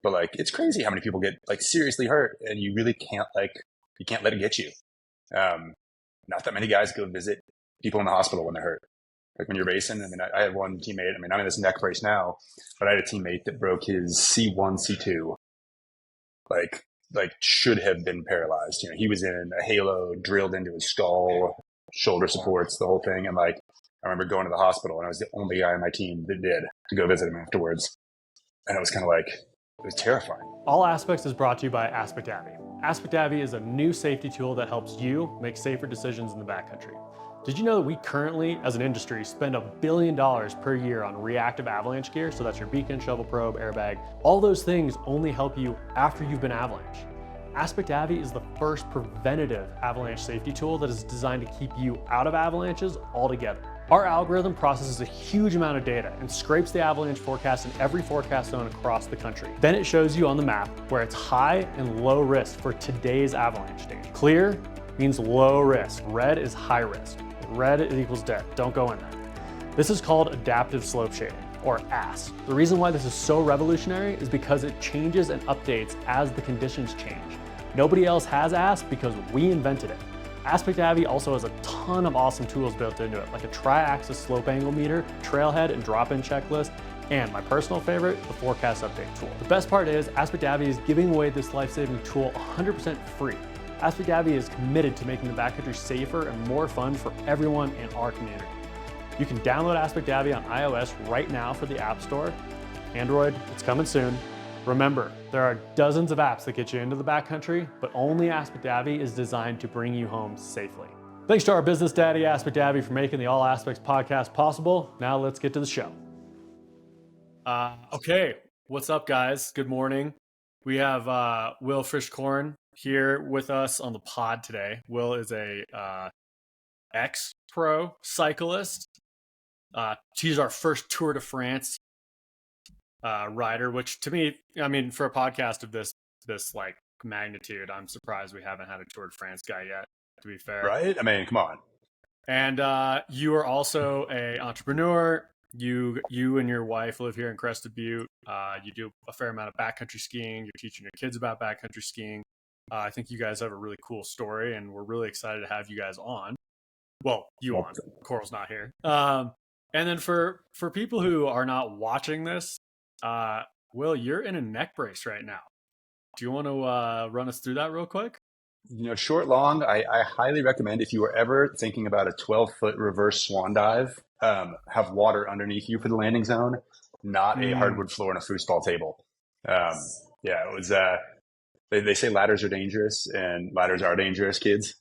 but like, it's crazy how many people get like seriously hurt, and you really can't you can't let it get you. Not that many guys go visit people in the hospital when they're hurt. Like when you're racing, I mean, I had one teammate, I mean, I'm in this neck brace now, but I had a teammate that broke his C1, C2, like should have been paralyzed. You know, he was in a halo drilled into his skull, shoulder supports, the whole thing. And like, I remember going to the hospital, and I was the only guy on my team that did, to go visit him afterwards. And it was kind of like, it was terrifying. All Aspects is brought to you by AspectAvy. AspectAvy is a new safety tool that helps you make safer decisions in the backcountry. Did you know that we currently, as an industry, spend $1 billion per year on reactive avalanche gear? So that's your beacon, shovel probe, airbag. All those things only help you after you've been avalanched. AspectAvy is the first preventative avalanche safety tool that is designed to keep you out of avalanches altogether. Our algorithm processes a huge amount of data and scrapes the avalanche forecast in every forecast zone across the country. Then it shows you on the map where it's high and low risk for today's avalanche stage. Clear means low risk. Red is high risk. Red equals dead. Don't go in there. This is called adaptive slope shading, or AS. The reason why this is so revolutionary is because it changes and updates as the conditions change. Nobody else has AS because we invented it. AspectAvy also has a ton of awesome tools built into it, like a tri-axis slope angle meter, trailhead and drop-in checklist, and my personal favorite, the forecast update tool. The best part is AspectAvy is giving away this life-saving tool 100% free. AspectAvy is committed to making the backcountry safer and more fun for everyone in our community. You can download AspectAvy on iOS right now for the App Store. Android, it's coming soon. Remember, there are dozens of apps that get you into the backcountry, but only AspectAvy is designed to bring you home safely. Thanks to our business daddy, AspectAvy, for making the All Aspects podcast possible. Now let's get to the show. Okay, what's up, guys? Good morning. We have Will Frischkorn here with us on the pod today. Will is a ex-pro cyclist. He's our first Tour de France rider, which to me, I mean, for a podcast of this like magnitude, I'm surprised we haven't had a Tour de France guy yet, to be fair. Right? I mean, come on. And you are also an entrepreneur. You and your wife live here in Crested Butte. You do a fair amount of backcountry skiing. You're teaching your kids about backcountry skiing. I think you guys have a really cool story, and we're really excited to have you guys on. Well, you on. Coral's not here. And then for people who are not watching this, Will, you're in a neck brace right now. Do you want to run us through that real quick? You know, short, long, I highly recommend, if you are ever thinking about a 12-foot reverse swan dive, have water underneath you for the landing zone, not a hardwood floor and a foosball table. Yeah, it was, they say ladders are dangerous, and ladders are dangerous, kids.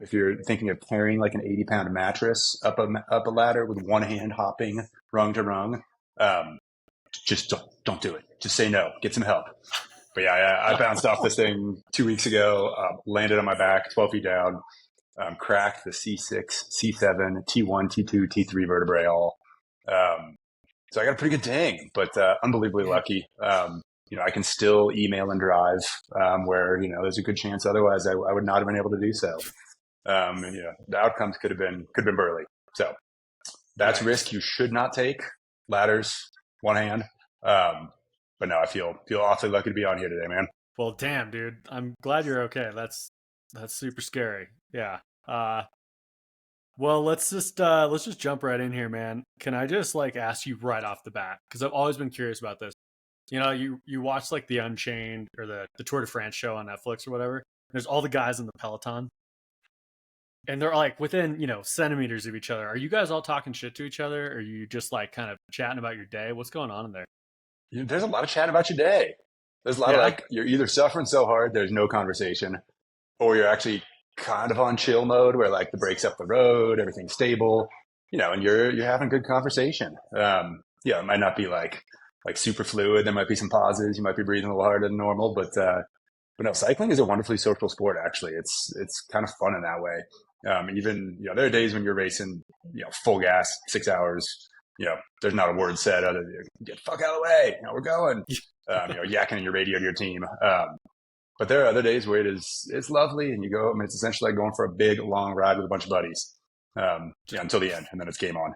If you're thinking of carrying like an 80-pound mattress up a ladder with one hand hopping rung to rung, just don't do it. Just say no. Get some help. But yeah, I bounced off this thing 2 weeks ago, landed on my back, 12 feet down, cracked the C6, C7, T1, T2, T3 vertebrae all. So I got a pretty good ding, but unbelievably lucky. You know, I can still email and drive, where, you know, there's a good chance otherwise I would not have been able to do so. And, you know, the outcomes could have been burly. So that's risk you should not take. Ladders, one hand. But no, I feel awfully lucky to be on here today, man. Well, damn, dude. I'm glad you're okay. That's super scary. Yeah. Well, let's just jump right in here, man. Can I just like ask you right off the bat? Because I've always been curious about this. You know, you watch like the Unchained or the Tour de France show on Netflix or whatever. There's all the guys in the peloton. And they're like within, you know, centimeters of each other. Are you guys all talking shit to each other? Or are you just like kind of chatting about your day? What's going on in there? There's a lot of chat about your day. There's a lot of like, you're either suffering so hard there's no conversation, or you're actually kind of on chill mode where like the brakes up the road, everything's stable, you know, and you're having good conversation. Yeah, it might not be like super fluid. There might be some pauses. You might be breathing a little harder than normal, but no, cycling is a wonderfully social sport. Actually, it's kind of fun in that way. Even, you know, there are days when you're racing, you know, full gas, 6 hours. You know, there's not a word said other than get the fuck out of the way. You know, we're going. You know, yakking in your radio to your team. But there are other days where it's lovely, and you go. I mean, it's essentially like going for a big long ride with a bunch of buddies. Yeah, until the end, and then it's game on.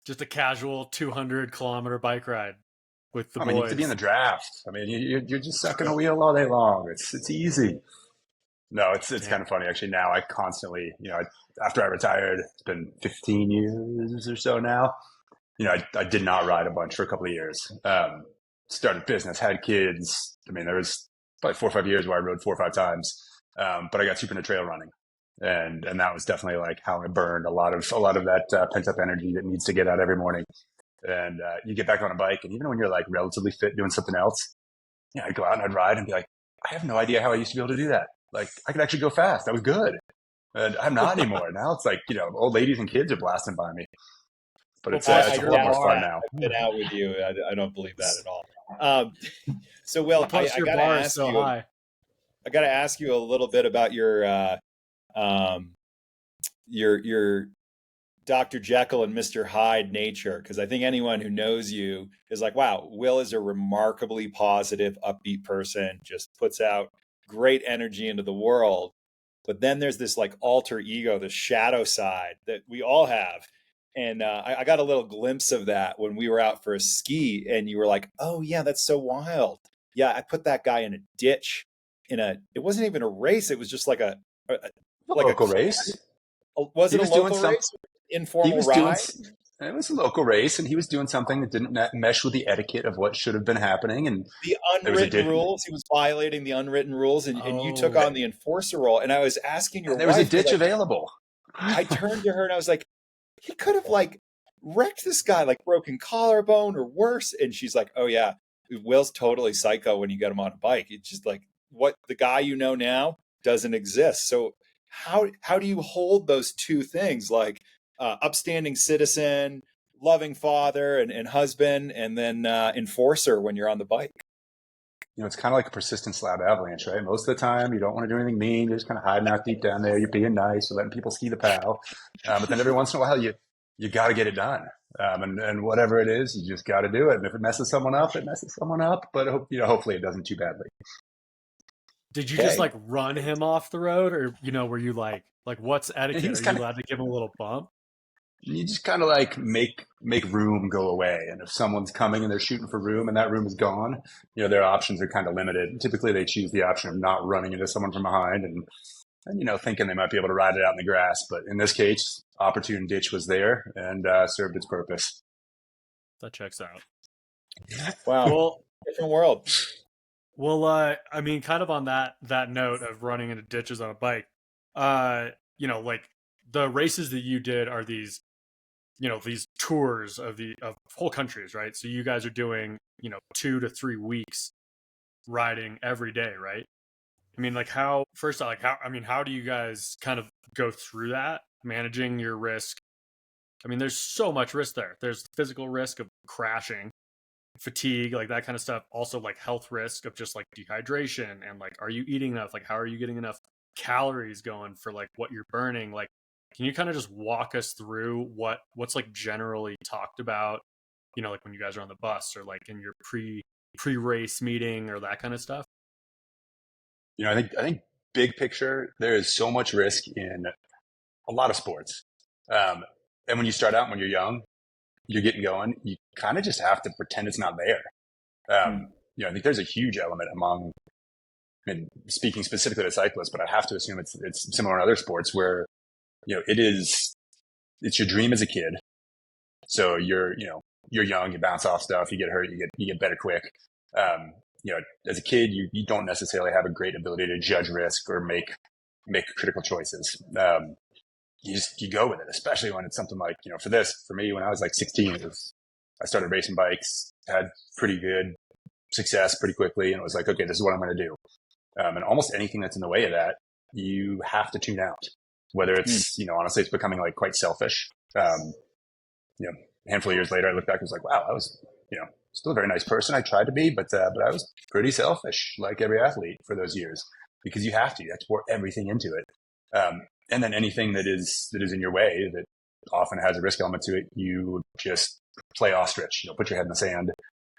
Just a casual 200-kilometer bike ride with the I mean, you have to be in boys. the draft. I mean, you're just sucking a wheel all day long. It's easy. No, it's Damn. kind of funny actually. Now I constantly, after I retired, it's been 15 years or so now. I did not ride a bunch for a couple of years. Started business, had kids. I mean, there was probably 4 or 5 years where I rode 4 or 5 times. But I got super into trail running, and that was definitely like how I burned a lot of that pent up energy that needs to get out every morning. And you get back on a bike, and even when you're like relatively fit doing something else, I'd go out and I'd ride and be like, I have no idea how I used to be able to do that. Like, I could actually go fast. That was good. And I'm not anymore. Now it's like, old ladies and kids are blasting by me. But Well, it's plus it's a I whole your lot more doubt fun bar, that. now. I've been out with you. I don't believe that at all. Um, so, Will, plus I your got to bar is ask so you. high. I got to ask you a little bit about um, your Dr. Jekyll and Mr. Hyde nature, because I think anyone who knows you is like, wow, Will is a remarkably positive, upbeat person, just puts out great energy into the world. But then there's this like alter ego, the shadow side that we all have. And I got a little glimpse of that when we were out for a ski, and you were like, "Oh yeah, that's so wild." Yeah, I put that guy in a ditch. It wasn't even a race. It was just like a A like a local class. race. Was He it a was doing local some. race? He Informal was doing. ride? It was a local race, and he was doing something that didn't mesh with the etiquette of what should have been happening. And The there was a unwritten ditch, rules. He was violating the unwritten rules, and you took Oh, on the enforcer role. And I was asking your and there was a wife, because ditch available. I turned to her and I was like, he could have like wrecked this guy, like broken collarbone or worse. And she's like, oh yeah, Will's totally psycho when you get him on a bike. It's just like what the guy you know now doesn't exist. So how do you hold those two things, like upstanding citizen, loving father and husband, and then enforcer when you're on the bike? It's kind of like a persistent slab avalanche, right? Most of the time, you don't want to do anything mean. You're just kind of hiding out deep down there. You're being nice. You're letting people ski the POW. But then every once in a while, you got to get it done. And whatever it is, you just got to do it. And if it messes someone up, it messes someone up. But hopefully, it doesn't too badly. did you just Okay. like run him off the road, or were you like what's And he etiquette? was Are you kind of. allowed to give him a little bump? You just kind of like make room go away. And if someone's coming and they're shooting for room and that room is gone, their options are kind of limited. And typically, they choose the option of not running into someone from behind and thinking they might be able to ride it out in the grass. But in this case, opportune ditch was there and served its purpose. That checks out. Wow. Well, Different world. I mean, kind of on that note of running into ditches on a bike, like the races that you did are these tours of whole countries, right? So you guys are doing 2 to 3 weeks riding every day, right? I mean, like how how do you guys kind of go through that, managing your risk? I mean, there's so much risk there. There's physical risk of crashing, fatigue, like that kind of stuff. Also, like health risk of just like dehydration and like, are you eating enough? Like, how are you getting enough calories going for like what you're burning? Like, can you kind of just walk us through what's like generally talked about, like when you guys are on the bus or like in your pre-race meeting or that kind of stuff? I think big picture, there is so much risk in a lot of sports. And when you start out, when you're young, you're getting going, you kind of just have to pretend it's not there. I think there's a huge element among, and speaking specifically to cyclists, but I have to assume it's similar in other sports where, it's your dream as a kid. So you're young, you bounce off stuff, you get hurt, you get better quick. As a kid, you don't necessarily have a great ability to judge risk or make critical choices. You go with it, especially when it's something like, for me, when I was like 16, I started racing bikes, had pretty good success pretty quickly. And it was like, okay, this is what I'm going to do. And almost anything that's in the way of that, you have to tune out, whether it's, honestly, it's becoming like quite selfish. A handful of years later, I look back and was like, wow, I was, still a very nice person. I tried to be, but I was pretty selfish, like every athlete for those years, because you have to pour everything into it. And then anything that is in your way that often has a risk element to it, you just play ostrich, put your head in the sand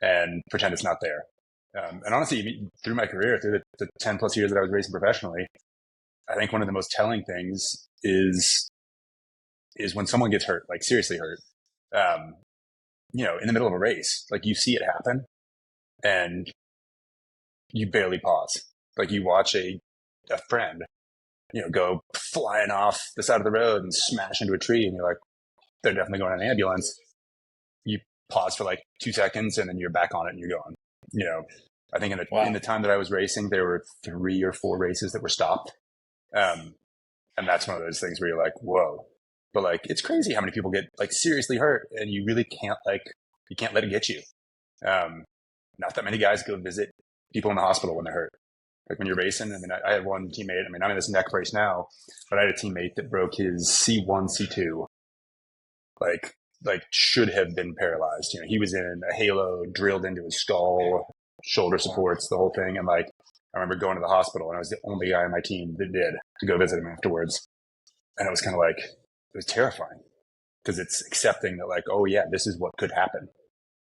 and pretend it's not there. And honestly, through my career, through the 10 plus years that I was racing professionally, I think one of the most telling things is when someone gets hurt, like seriously hurt, in the middle of a race, like you see it happen and you barely pause. Like you watch a friend, go flying off the side of the road and smash into a tree, and you're like, they're definitely going in an ambulance. You pause for like 2 seconds, and then you're back on it, and you're going. I think in the time that I was racing, there were 3 or 4 races that were stopped, and that's one of those things where you're like, whoa. But like, it's crazy how many people get like seriously hurt, and you really can't you can't let it get you. Not that many guys go visit people in the hospital when they're hurt. Like when you're racing, I mean, I had one teammate. I mean, I'm in this neck brace now, but I had a teammate that broke his C1, C2. Like should have been paralyzed. He was in a halo drilled into his skull, shoulder supports, the whole thing. And like, I remember going to the hospital, and I was the only guy on my team that did to go visit him afterwards. And it was kind of like, it was terrifying because it's accepting that like, oh yeah, this is what could happen.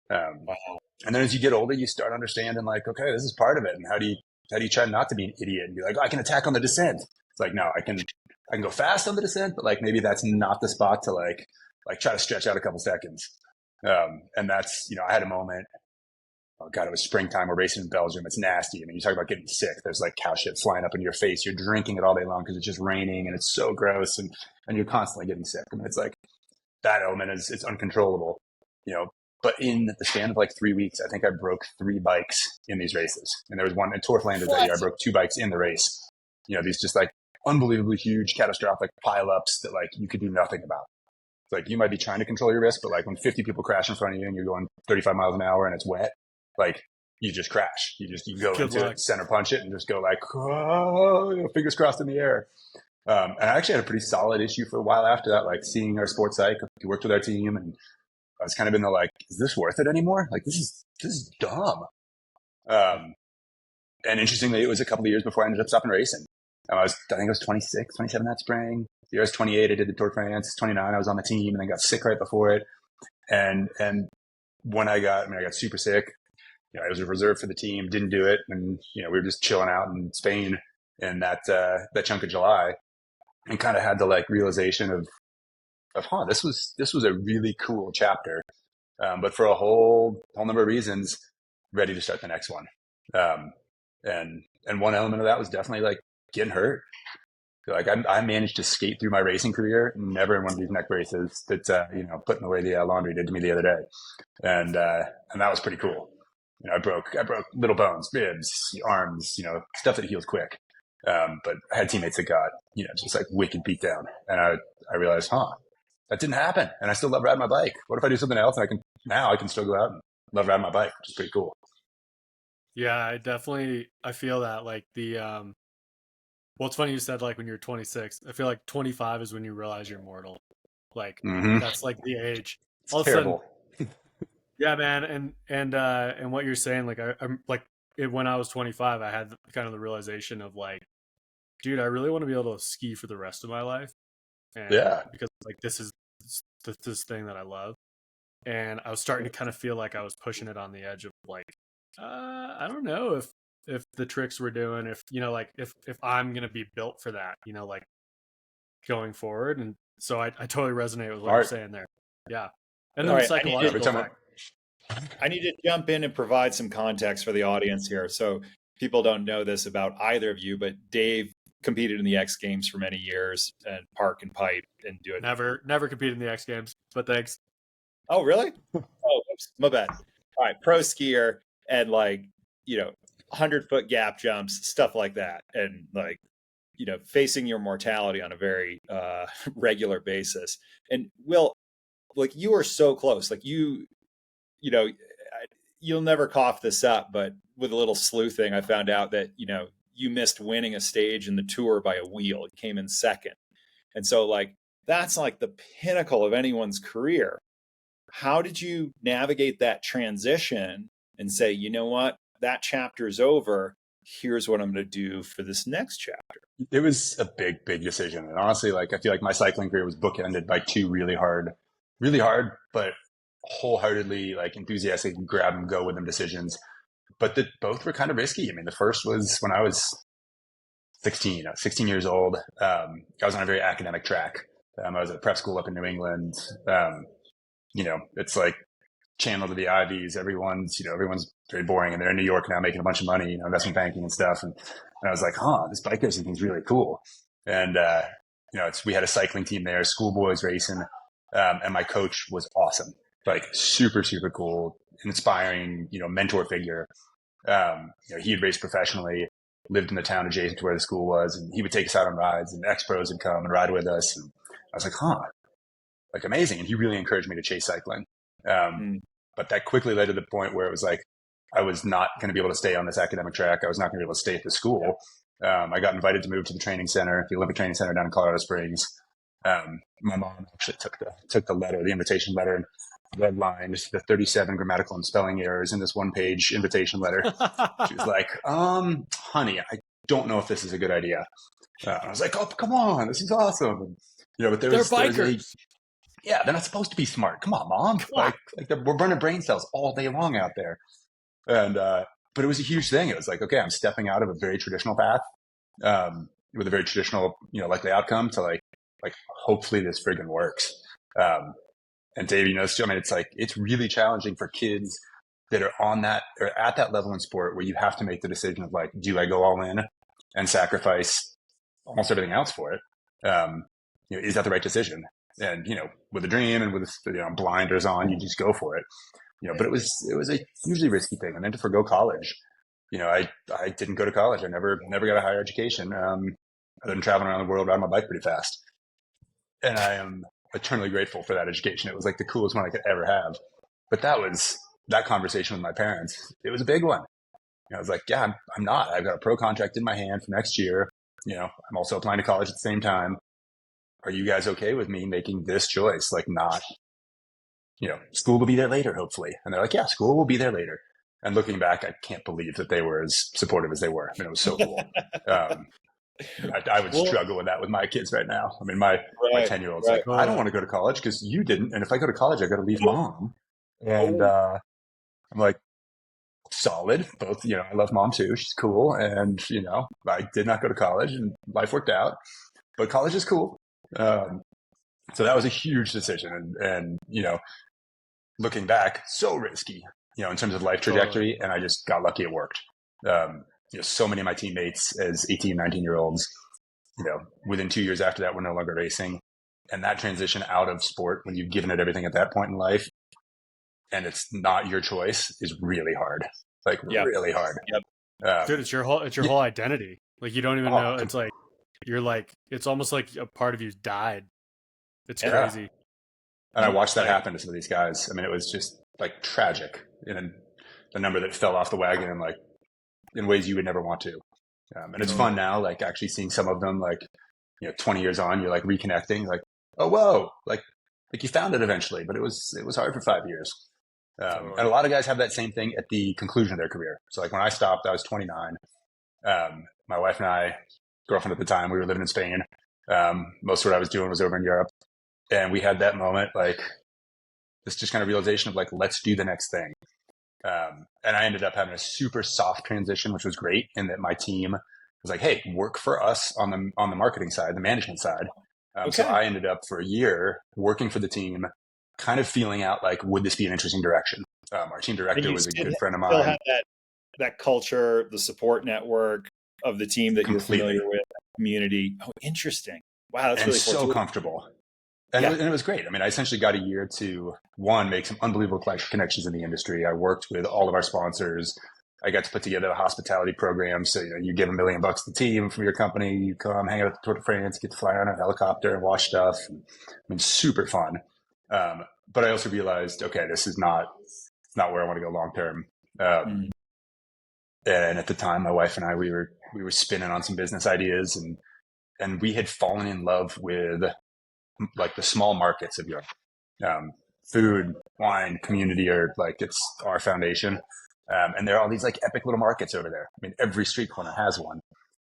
And then as you get older, you start understanding like, okay, this is part of it. And how do you try not to be an idiot and be like, oh, I can attack on the descent? It's like, no, I can go fast on the descent, but like maybe that's not the spot to like try to stretch out a couple seconds. And that's, I had a moment, oh God, it was springtime. We're racing in Belgium. It's nasty. I mean, you talk about getting sick. There's like cow shit flying up in your face. You're drinking it all day long because it's just raining and it's so gross, and you're constantly getting sick. I mean, it's like that element it's uncontrollable, but in the span of like 3 weeks, I think I broke 3 bikes in these races. And there was one in Tour Flanders that year. I broke 2 bikes in the race. These just like unbelievably huge, catastrophic pileups that like you could do nothing about. It's like you might be trying to control your risk, but like when 50 people crash in front of you and you're going 35 miles an hour and it's wet, like you just crash. You go into it, center punch it, and just go like, oh, fingers crossed in the air. And I actually had a pretty solid issue for a while after that, like seeing our sports psych. He worked with our team, and I was kind of in the like, is this worth it anymore? Like, this is dumb. And interestingly, it was a couple of years before I ended up stopping racing. I think I was 26, 27 that spring. The year I was 28, I did the Tour de France. 29, I was on the team, and then got sick right before it. And when I got super sick. I was a reserve for the team, didn't do it. And, we were just chilling out in Spain in that chunk of July, and kind of had the like realization of this was a really cool chapter. But for a whole number of reasons, ready to start the next one. And one element of that was definitely like getting hurt. Like I managed to skate through my racing career, never in one of these neck braces that, putting away the laundry did to me the other day. And that was pretty cool. I broke little bones, ribs, arms, stuff that heals quick. But I had teammates that got, just like wicked beat down. And I realized, that didn't happen. And I still love riding my bike. What if I do something else and I can still go out and love riding my bike, which is pretty cool. Yeah, I feel that like well, it's funny you said like when you're 26, I feel like 25 is when you realize you're mortal. Like that's like the age. It's all terrible. Sudden, yeah, man. And what you're saying, like I'm like when I was 25, I had kind of the realization of like, dude, I really want to be able to ski for the rest of my life. And because like this is this thing that I love. And I was starting to kind of feel like I was pushing it on the edge of like, I don't know if the tricks we're doing, if if I'm gonna be built for that, like going forward. And so I totally resonate with what you're saying there. Yeah. And then the psychological factor. I need to jump in and provide some context for the audience here. So people don't know this about either of you, but Dave competed in the X Games for many years and park and pipe and do it. Never competed in the X Games, but thanks. Oh, really? Oh, oops, my bad. All right. Pro skier and 100-foot gap jumps, stuff like that. And facing your mortality on a very regular basis. And Will, like you are so close, like you'll never cough this up, but with a little sleuthing, I found out that, you missed winning a stage in the Tour by a wheel. You came in second. And so that's like the pinnacle of anyone's career. How did you navigate that transition and say, you know what, that chapter is over. Here's what I'm going to do for this next chapter? It was a big, big decision. And honestly, I feel like my cycling career was bookended by 2 really hard, but wholeheartedly enthusiastic, grab and go with them decisions. But both were kind of risky. I mean, the first was when I was 16. I was 16 years old. I was on a very academic track. I was at a prep school up in New England. It's like channel to the Ivies. Everyone's very boring, and they're in New York now making a bunch of money, investment banking and stuff. And I was like, this bike racing thing's really cool. And, we had a cycling team there, schoolboys racing. And my coach was awesome, like super, super cool, inspiring, mentor figure. He had raced professionally, lived in the town adjacent to where the school was, and he would take us out on rides, and ex-pros would come and ride with us. And I was like, like amazing. And he really encouraged me to chase cycling. But that quickly led to the point where it was like, I was not going to be able to stay on this academic track. I was not going to be able to stay at the school. I got invited to move to the training center, the Olympic Training Center down in Colorado Springs. My mom actually took the letter, the invitation letter, and redlined the 37 grammatical and spelling errors in this one-page invitation letter. She was like, honey, I don't know if this is a good idea. I was like, oh, come on, this is awesome. And, but they're bikers. They're not supposed to be smart. Come on, Mom. Like we're burning brain cells all day long out there. And, but it was a huge thing. It was like, okay, I'm stepping out of a very traditional path, with a very traditional, likely outcome to like hopefully this friggin' works. And Dave, it's really challenging for kids that are on that or at that level in sport where you have to make the decision of like, do I go all in and sacrifice almost everything else for it? Is that the right decision? And, with a dream and with, blinders on, you just go for it, but it was a hugely risky thing. And then to forgo college, I didn't go to college. I never got a higher education. Other than traveling around the world, riding my bike pretty fast. And I am eternally grateful for that education. It was like the coolest one I could ever have. But that conversation with my parents, it was a big one. I was like, yeah, I'm not. I've got a pro contract in my hand for next year. I'm also applying to college at the same time. Are you guys okay with me making this choice? Like not, school will be there later, hopefully. And they're like, yeah, school will be there later. And looking back, I can't believe that they were as supportive as they were. It was so cool. I would struggle with that with my kids right now. My 10-year-old's like, I don't want to go to college because you didn't. And if I go to college, I got to leave Mom. And I'm like, solid. Both, I love Mom too. She's cool. And, I did not go to college and life worked out. But college is cool. So that was a huge decision. And looking back, so risky, in terms of life trajectory. And I just got lucky it worked. So many of my teammates as 18, 19-year-olds, within 2 years after that, were no longer racing. And that transition out of sport, when you've given it everything at that point in life, and it's not your choice, is really hard. Really hard. Yep. Dude, it's your whole identity. Like, you don't even know. It's like, you're like, it's almost like a part of you died. It's crazy. And I watched that happen to some of these guys. It was just like tragic in the number that fell off the wagon and like in ways you would never want to. And it's fun now, like actually seeing some of them, like, 20 years on, you're like reconnecting, like, oh, whoa, like you found it eventually, but it was hard for 5 years. And a lot of guys have that same thing at the conclusion of their career. So like when I stopped, I was 29. My wife and I, girlfriend at the time, we were living in Spain. Most of what I was doing was over in Europe. And we had that moment, like this just kind of realization of like, let's do the next thing. And I ended up having a super soft transition, which was great, in that my team was like, hey, work for us on the marketing side, the management side. So I ended up for a year working for the team, kind of feeling out like, would this be an interesting direction? Our team director was a good friend of mine. Still had that culture, the support network of the team that you're familiar with, community. Oh, interesting. Wow, that's really so comfortable. And it was great. I essentially got a year to, one, make some unbelievable connections in the industry. I worked with all of our sponsors. I got to put together a hospitality program. So, you give $1 million to the team from your company, you come hang out at the Tour de France, get to fly on a helicopter and watch stuff. Super fun. But I also realized, okay, this is not where I want to go long term. And at the time, my wife and I, we were spinning on some business ideas, and we had fallen in love with like the small markets of Europe. Food, wine, community are like, it's our foundation. And there are all these like epic little markets over there. Every street corner has one.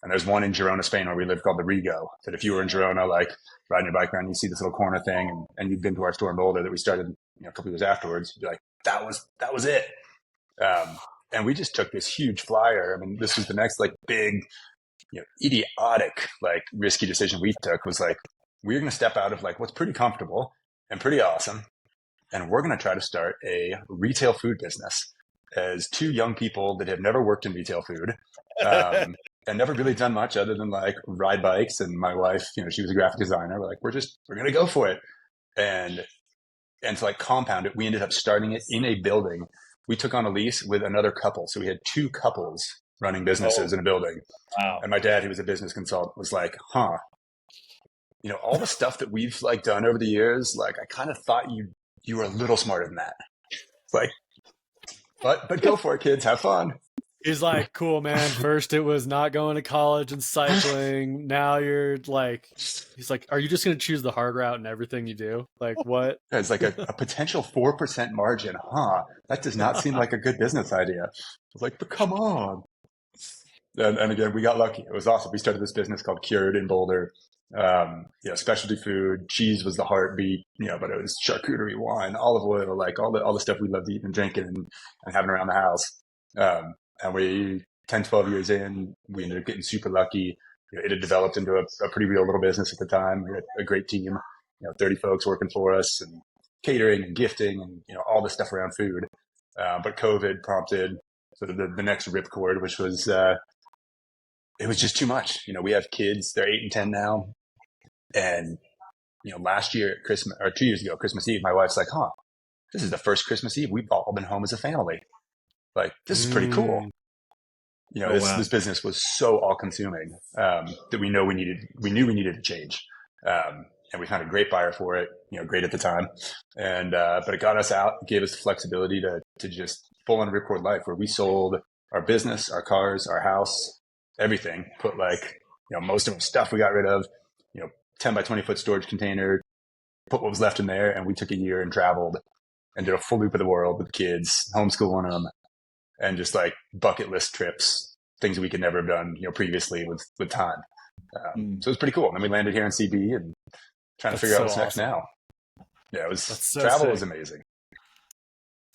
And there's one in Girona, Spain, where we live called the Rigo, that if you were in Girona, like riding your bike around, you see this little corner thing, and you've been to our store in Boulder that we started, a couple of years afterwards, you'd be like, that was it. And we just took this huge flyer. This was the next like big, idiotic, like risky decision we took, was like, we're going to step out of like what's pretty comfortable and pretty awesome and we're going to try to start a retail food business as two young people that have never worked in retail food. And never really done much other than like ride bikes. And my wife, she was a graphic designer. We're like, we're going to go for it. And to like compound it, we ended up starting it in a building. We took on a lease with another couple. So we had two couples running businesses in a building. Wow. And my dad, who was a business consultant, was like, all the stuff that we've like done over the years, like I kind of thought you were a little smarter than that. Like, but go for it, kids. Have fun. He's like, cool, man. First it was not going to college and cycling. Now you're like, he's like, are you just going to choose the hard route in everything you do? Like what? It's like a potential 4% margin. That does not seem like a good business idea. I was like, but come on. And again, we got lucky. It was awesome. We started this business called Cured in Boulder. Specialty food, cheese was the heartbeat, but it was charcuterie, wine, olive oil, like all the stuff we loved eating and drinking and having around the house. And we, 10, 12 years in, we ended up getting super lucky. It had developed into a pretty real little business at the time. We had a great team, 30 folks working for us and catering and gifting and, all the stuff around food. But COVID prompted sort of the next ripcord, which was, it was just too much. We have kids, they're 8 and 10 now. And, last year at Christmas, or 2 years ago, Christmas Eve, my wife's like, this is the first Christmas Eve we've all been home as a family. Like, this is pretty cool. This business was so all consuming, that we knew we needed to change. And we found a great buyer for it, great at the time. And, but it got us out, gave us the flexibility to just full on ripcord life where we sold our business, our cars, our house, everything, put like, most of the stuff we got rid of, 10 by 20 foot storage container, put what was left in there. And we took a year and traveled and did a full loop of the world with kids, homeschooling them, and just like bucket list trips, things we could never have done, previously with time. So it was pretty cool. And then we landed here in CB and trying to figure out what's next now. Yeah, it was travel was amazing.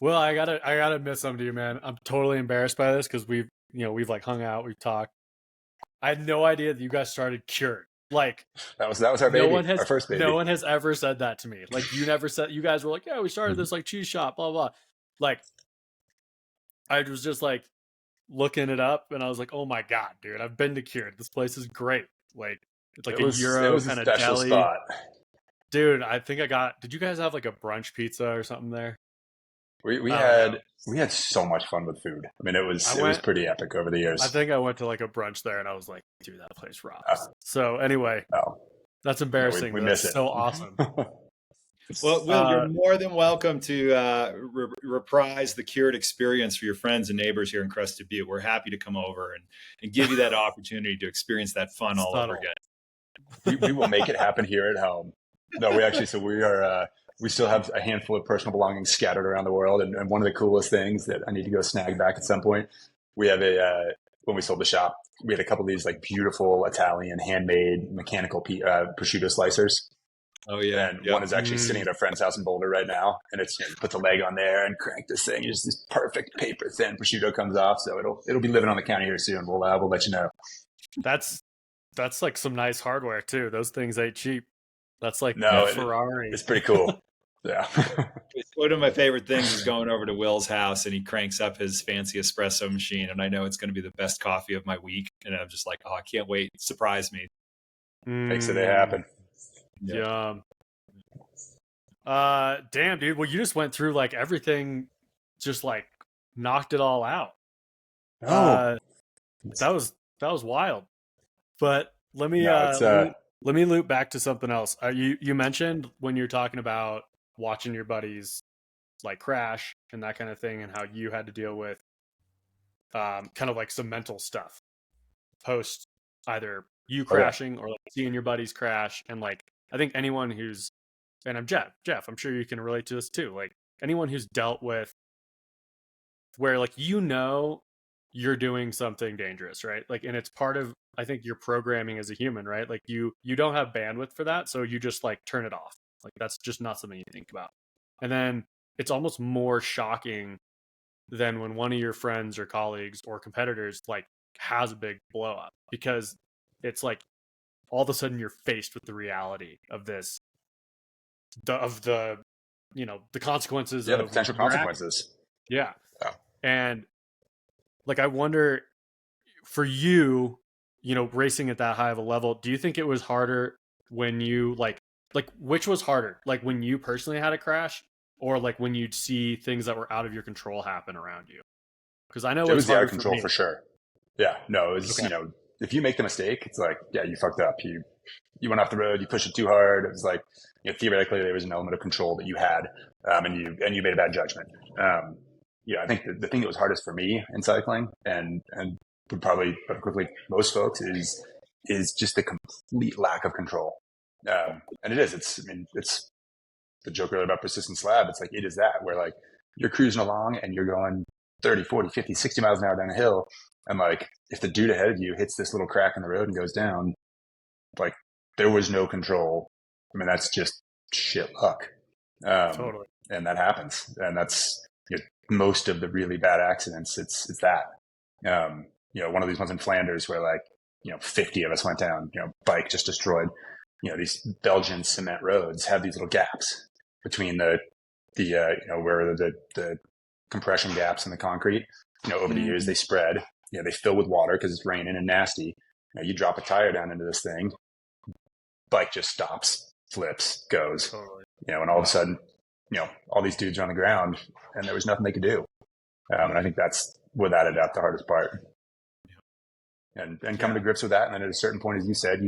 Well, I gotta admit something to you, man. I'm totally embarrassed by this because we've like hung out, we've talked. I had no idea that you guys started Cured. Like that was our baby, our first baby. No one has ever said that to me. Like you never said. You guys were like, yeah, we started this like cheese shop, blah blah. Like I was just like looking it up, and I was like, oh my god, dude, I've been to Cured. This place is great. Like it's like a Euro kind of deli spot. Dude, I think did you guys have like a brunch pizza or something there? We had so much fun with food. I mean, it was pretty epic over the years. I think I went to like a brunch there and I was like, dude, that place rocks. So anyway, that's embarrassing. We miss it. So awesome. Well, Will, you're more than welcome to reprise the Cured experience for your friends and neighbors here in Crested Butte. We're happy to come over and give you that opportunity to experience that fun all over again. We will make it happen here at home. No, we still have a handful of personal belongings scattered around the world. And one of the coolest things that I need to go snag back at some point, we have when we sold the shop, we had a couple of these like beautiful Italian handmade mechanical prosciutto slicers. Oh yeah. And one is actually sitting at a friend's house in Boulder right now. And it's, you put the leg on there and crank this thing. Just this perfect paper thin prosciutto comes off. So it'll be living on the counter here soon. We'll let you know. That's like some nice hardware too. Those things ain't cheap. That's like Ferrari. It's pretty cool. Yeah. One of my favorite things is going over to Will's house and he cranks up his fancy espresso machine. And I know it's going to be the best coffee of my week. And I'm just like, I can't wait. Surprise me. Makes it happen. Yeah. Damn, dude. Well, you just went through like everything, just like knocked it all out. That was wild. But let me loop back to something else. You mentioned when you're talking about watching your buddies like crash and that kind of thing, and how you had to deal with kind of like some mental stuff post either you crashing or like seeing your buddies crash. And like I think anyone who's, and I'm Jeff, I'm sure you can relate to this too. Like anyone who's dealt with where like you're doing something dangerous, right? Like, and it's part of, I think, your programming as a human, right? Like you don't have bandwidth for that, so you just like turn it off. Like that's just not something you think about. And then it's almost more shocking than when one of your friends or colleagues or competitors like has a big blow up, because it's like all of a sudden you're faced with the reality of this, of the the consequences Yeah, the of potential your act. consequences. Yeah. Yeah. And like, I wonder for you, racing at that high of a level, do you think it was harder when you like which was harder? Like when you personally had a crash or like when you'd see things that were out of your control happen around you? Because I know It it's was the out harder of for control me. for sure. Yeah, no, it was, Okay. if you make the mistake, it's like, yeah, you fucked up. You went off the road, you pushed it too hard. It was like, theoretically there was an element of control that you had, and you made a bad judgment. I think the thing that was hardest for me in cycling and would probably put quickly most folks is just the complete lack of control. And it's the joke earlier about persistent slab. It's like, it is that where like you're cruising along and you're going 30, 40, 50, 60 miles an hour down a hill. And like, if the dude ahead of you hits this little crack in the road and goes down, like there was no control. I mean, that's just shit luck. Totally. And that happens. And that's most of the really bad accidents. It's that, one of these ones in Flanders where like, 50 of us went down, bike just destroyed. These Belgian cement roads have these little gaps between the where the compression gaps in the concrete. Over the years they spread. They fill with water because it's raining and nasty. You drop a tire down into this thing, bike just stops, flips, goes. Totally. And all of a sudden, all these dudes are on the ground, and there was nothing they could do. And I think that's without a doubt the hardest part. And coming to grips with that, and then at a certain point, as you said,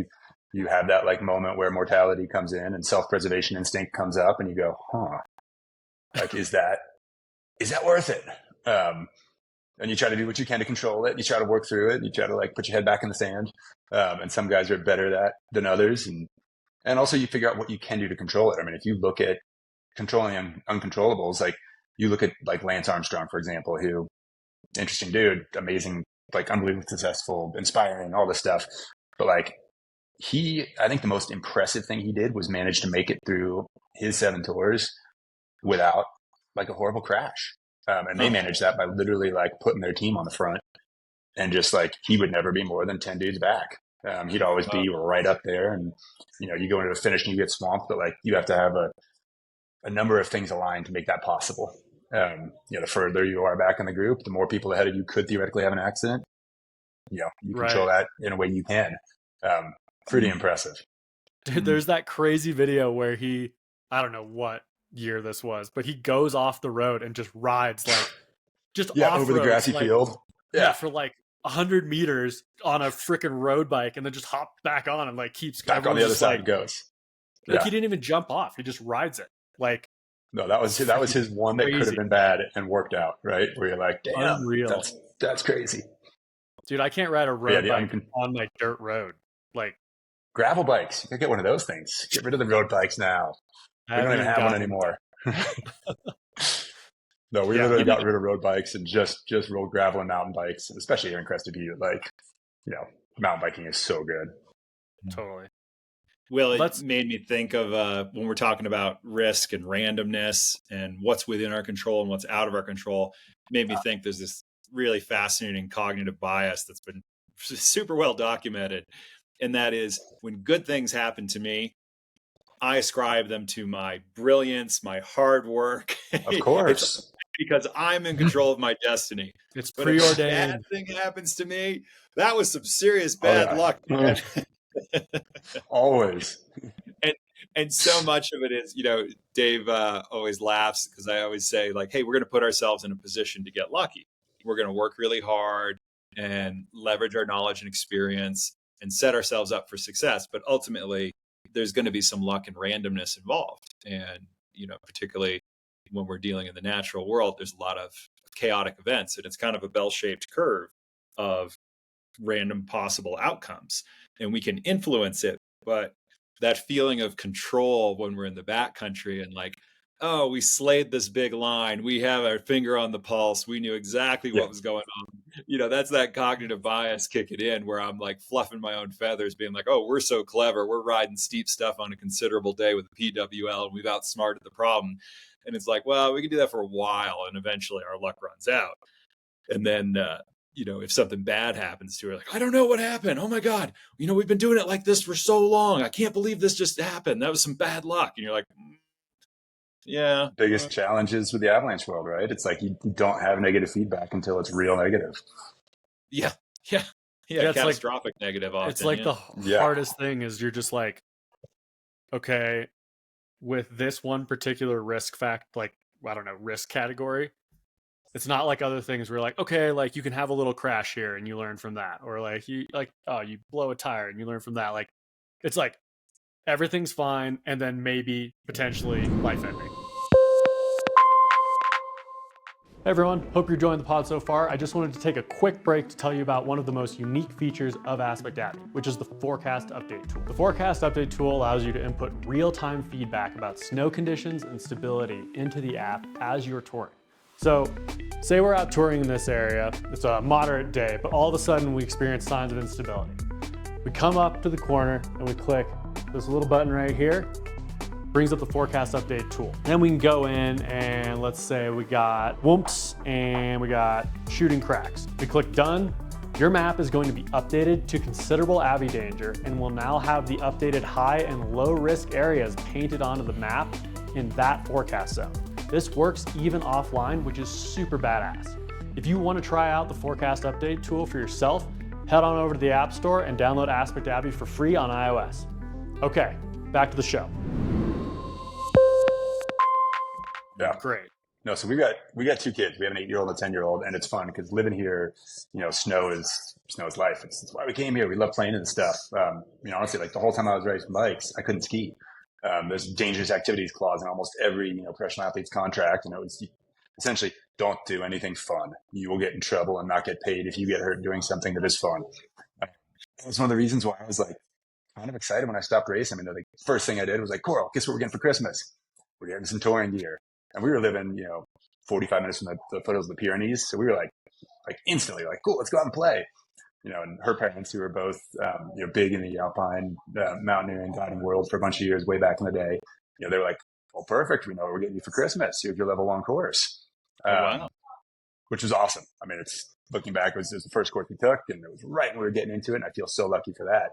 you have that like moment where mortality comes in and self-preservation instinct comes up, and you go, like, is that worth it? And you try to do what you can to control it. You try to work through it. You try to like put your head back in the sand. And some guys are better at that than others. And also you figure out what you can do to control it. I mean, if you look at controlling uncontrollables, like you look at like Lance Armstrong, for example, who interesting dude, amazing, like unbelievably successful, inspiring, all this stuff. But like I think the most impressive thing he did was manage to make it through his 7 tours without like a horrible crash. And they managed that by literally like putting their team on the front, and just like he would never be more than 10 dudes back. He'd always be right up there. And, you go into the finish and you get swamped, but like you have to have a number of things aligned to make that possible. The further you are back in the group, the more people ahead of you could theoretically have an accident. You control that in a way you can. Pretty impressive. Dude, there's that crazy video where I don't know what year this was, but he goes off the road and just rides like just off over the grassy field. Yeah, for like 100 meters on a freaking road bike, and then just hops back on and like keeps back on the other side. Like, goes. Like he didn't even jump off; he just rides it. Like no, that was his one that could have been bad and worked out, right? Where you're like, damn, unreal. That's crazy, dude. I can't ride a road bike on my dirt road. Like gravel bikes, you can get one of those things. Get rid of the road bikes now. We don't even have one anymore. No, we literally got rid of road bikes and just rolled gravel and mountain bikes, especially here in Crested Butte. Like, mountain biking is so good. Totally. Well, it made me think of when we're talking about risk and randomness and what's within our control and what's out of our control, it made me think there's this really fascinating cognitive bias that's been super well documented. And that is when good things happen to me, I ascribe them to my brilliance, my hard work. Of course. Because I'm in control of my destiny. It's preordained. If a bad thing happens to me, that was some serious bad luck. Always. And so much of it is, Dave always laughs because I always say like, hey, we're going to put ourselves in a position to get lucky. We're going to work really hard and leverage our knowledge and experience and set ourselves up for success. But ultimately, there's going to be some luck and randomness involved. And, particularly when we're dealing in the natural world, there's a lot of chaotic events, and it's kind of a bell-shaped curve of random possible outcomes, and we can influence it. But that feeling of control when we're in the backcountry and like, oh, we slayed this big line, we have our finger on the pulse, we knew exactly what was going on. That's that cognitive bias kicking in where I'm like fluffing my own feathers, being like, oh, we're so clever, we're riding steep stuff on a considerable day with a PWL, and we've outsmarted the problem. And it's like, well, we can do that for a while, and eventually our luck runs out. And then if something bad happens to her, like, I don't know what happened. Oh my God. We've been doing it like this for so long. I can't believe this just happened. That was some bad luck. And you're like, Yeah. Biggest challenges with the avalanche world, right? It's like you don't have negative feedback until it's real negative. Yeah. Yeah. Yeah. Yeah, it's like Catastrophic negative often. it's like yeah. the Yeah. hardest thing is you're just like, okay, with this one particular risk fact, like I don't know, risk category, it's not like other things where like, okay, like you can have a little crash here and you learn from that, or like you like, oh, you blow a tire and you learn from that. Like it's like everything's fine and then maybe potentially life ending. Hey everyone, hope you're enjoying the pod so far. I just wanted to take a quick break to tell you about one of the most unique features of AspectAvy, which is the forecast update tool. The forecast update tool allows you to input real-time feedback about snow conditions and stability into the app as you're touring. So say we're out touring in this area, it's a moderate day, but all of a sudden we experience signs of instability. We come up to the corner and we click this little button right here, brings up the forecast update tool. Then we can go in and let's say we got whoops and we got shooting cracks. We click done. Your map is going to be updated to considerable Avy danger and will now have the updated high and low risk areas painted onto the map in that forecast zone. This works even offline, which is super badass. If you want to try out the forecast update tool for yourself, head on over to the App Store and download AspectAvy for free on iOS. Okay, back to the show. Yeah. Great. No, so we got two kids. We have an 8-year-old and a 10-year-old, and it's fun because living here, snow is life. It's why we came here. We love playing and stuff. Honestly, like the whole time I was racing bikes, I couldn't ski. There's dangerous activities clause in almost every professional athlete's contract, and it was essentially don't do anything fun. You will get in trouble and not get paid if you get hurt doing something that is fun. That's one of the reasons why I was like kind of excited when I stopped racing. The first thing I did was like, Coral, guess what we're getting for Christmas? We're getting some touring gear. And we were living, 45 minutes from the foothills of the Pyrenees. So we were like instantly like, cool, let's go out and play. And her parents, who were both, big in the alpine mountaineering guiding world for a bunch of years, way back in the day, they were like, well, perfect. We know what we're getting you for Christmas. Here's your level 1 course. Wow. Which was awesome. It's looking back, it was the first course we took, and it was right when we were getting into it. And I feel so lucky for that.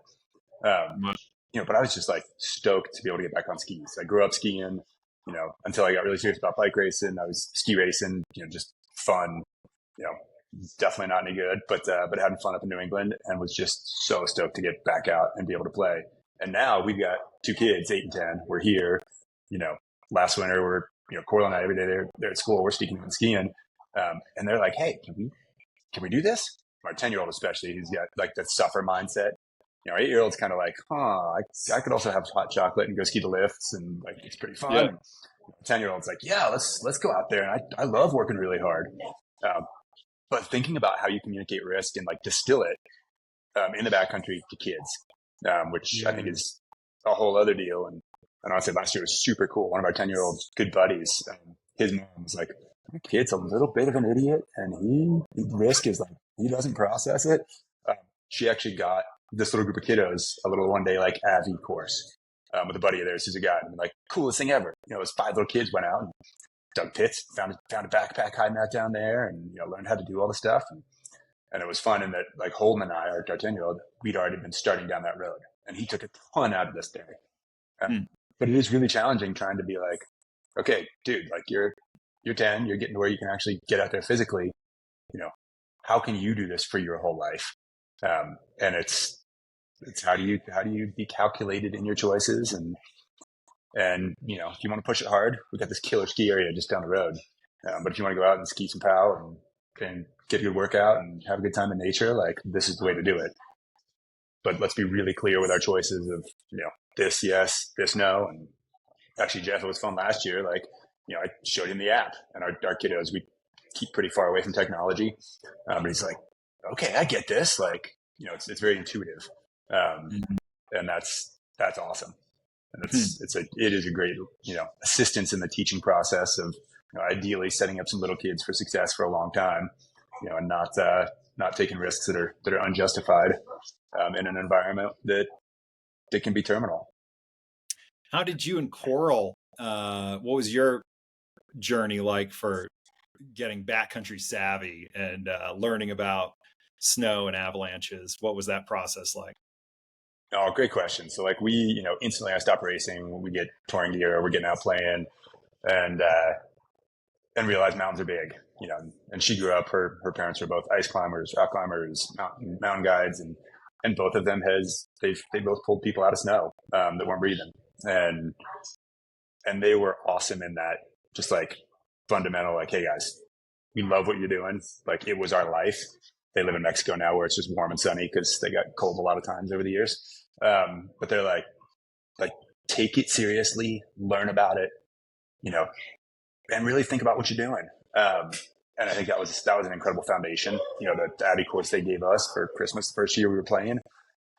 But I was just like stoked to be able to get back on skis. I grew up skiing. Until I got really serious about bike racing. I was ski racing, just fun, definitely not any good, but having fun up in New England, and was just so stoked to get back out and be able to play. And now we've got 2 kids, 8 and 10. We're here, last winter we're, Coral and I, every day they're at school, we're sneaking and skiing. And they're like, hey, can we do this? My 10-year-old especially, who's got like that suffer mindset. 8-year-old's kind of like, I could also have hot chocolate and go ski the lifts, and like it's pretty fun. Yeah. 10-year-old's like, yeah, let's go out there, and I love working really hard. But thinking about how you communicate risk and like distill it in the backcountry to kids, which I think is a whole other deal. And honestly, last year was super cool. One of our 10-year-old good buddies, his mom was like, my kid's a little bit of an idiot, and risk is like he doesn't process it. She actually got this little group of kiddos a little one day like Avy course with a buddy of theirs who's a guide, and like coolest thing ever. It was 5 little kids went out and dug pits, found a backpack hiding out down there, and learned how to do all the stuff, and it was fun. And that like Holden and I, our 10-year-old, we'd already been starting down that road, and he took a ton out of this day. But it is really challenging trying to be like, okay, dude, like you're 10, you're getting to where you can actually get out there physically. How can you do this for your whole life? And it's how do you be calculated in your choices, and if you want to push it hard, we got this killer ski area just down the road. But if you want to go out and ski some POW and get a good workout and have a good time in nature, like this is the way to do it. But let's be really clear with our choices of this yes, this no. And actually, Jeff, it was fun last year. Like I showed him the app, and our kiddos, we keep pretty far away from technology, but he's like, okay, I get this. Like it's very intuitive. And that's awesome. And it is a great, assistance in the teaching process of ideally setting up some little kids for success for a long time, and not taking risks that are unjustified in an environment that can be terminal. How did you and Coral, what was your journey like for getting backcountry savvy and learning about snow and avalanches? What was that process like? Oh, great question. So like we, instantly I stopped racing. We get touring gear, we're getting out playing. and realized mountains are big, and she grew up, her parents were both ice climbers, rock climbers, mountain guides. And both of them they both pulled people out of snow, that weren't breathing. And they were awesome in that, just like fundamental, like, hey guys, we love what you're doing. Like, it was our life. They live in Mexico now where it's just warm and sunny because they got cold a lot of times over the years. But they're like, take it seriously, learn about it, and really think about what you're doing. And I think that was an incredible foundation. The Abbey course they gave us for Christmas the first year we were playing,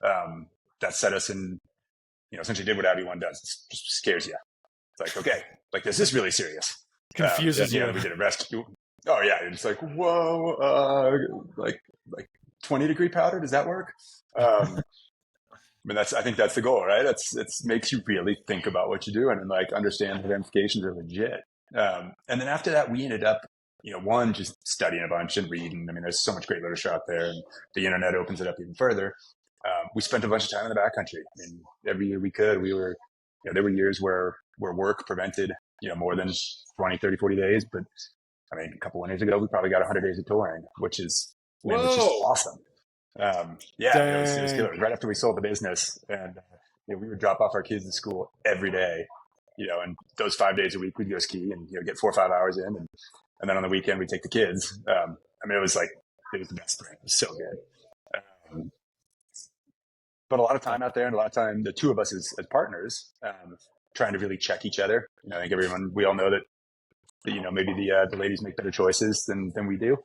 that set us in, essentially did what Abbey 1 does. It just scares you. It's like, okay, like, this is really serious. Confuses you. We did a rescue. Oh yeah, you're just like, whoa, like 20-degree powder. Does that work? I think that's the goal, right? It makes you really think about what you're doing and like understand the ramifications are legit. And then after that, we ended up, one, just studying a bunch and reading. I mean, there's so much great literature out there, and the internet opens it up even further. We spent a bunch of time in the backcountry. I mean, every year we could, we were, there were years where work prevented, more than 20, 30, 40 days. But I mean, a couple winters ago, we probably got 100 days of touring, which is just awesome. It was good. Right after we sold the business, and we would drop off our kids at school every day, and those 5 days a week we'd go ski and get 4 or 5 hours in, and then on the weekend we'd take the kids. It was the best thing. It was so good. But a lot of time out there, and a lot of time, the two of us as partners, trying to really check each other. I think we all know that maybe the ladies make better choices than we do.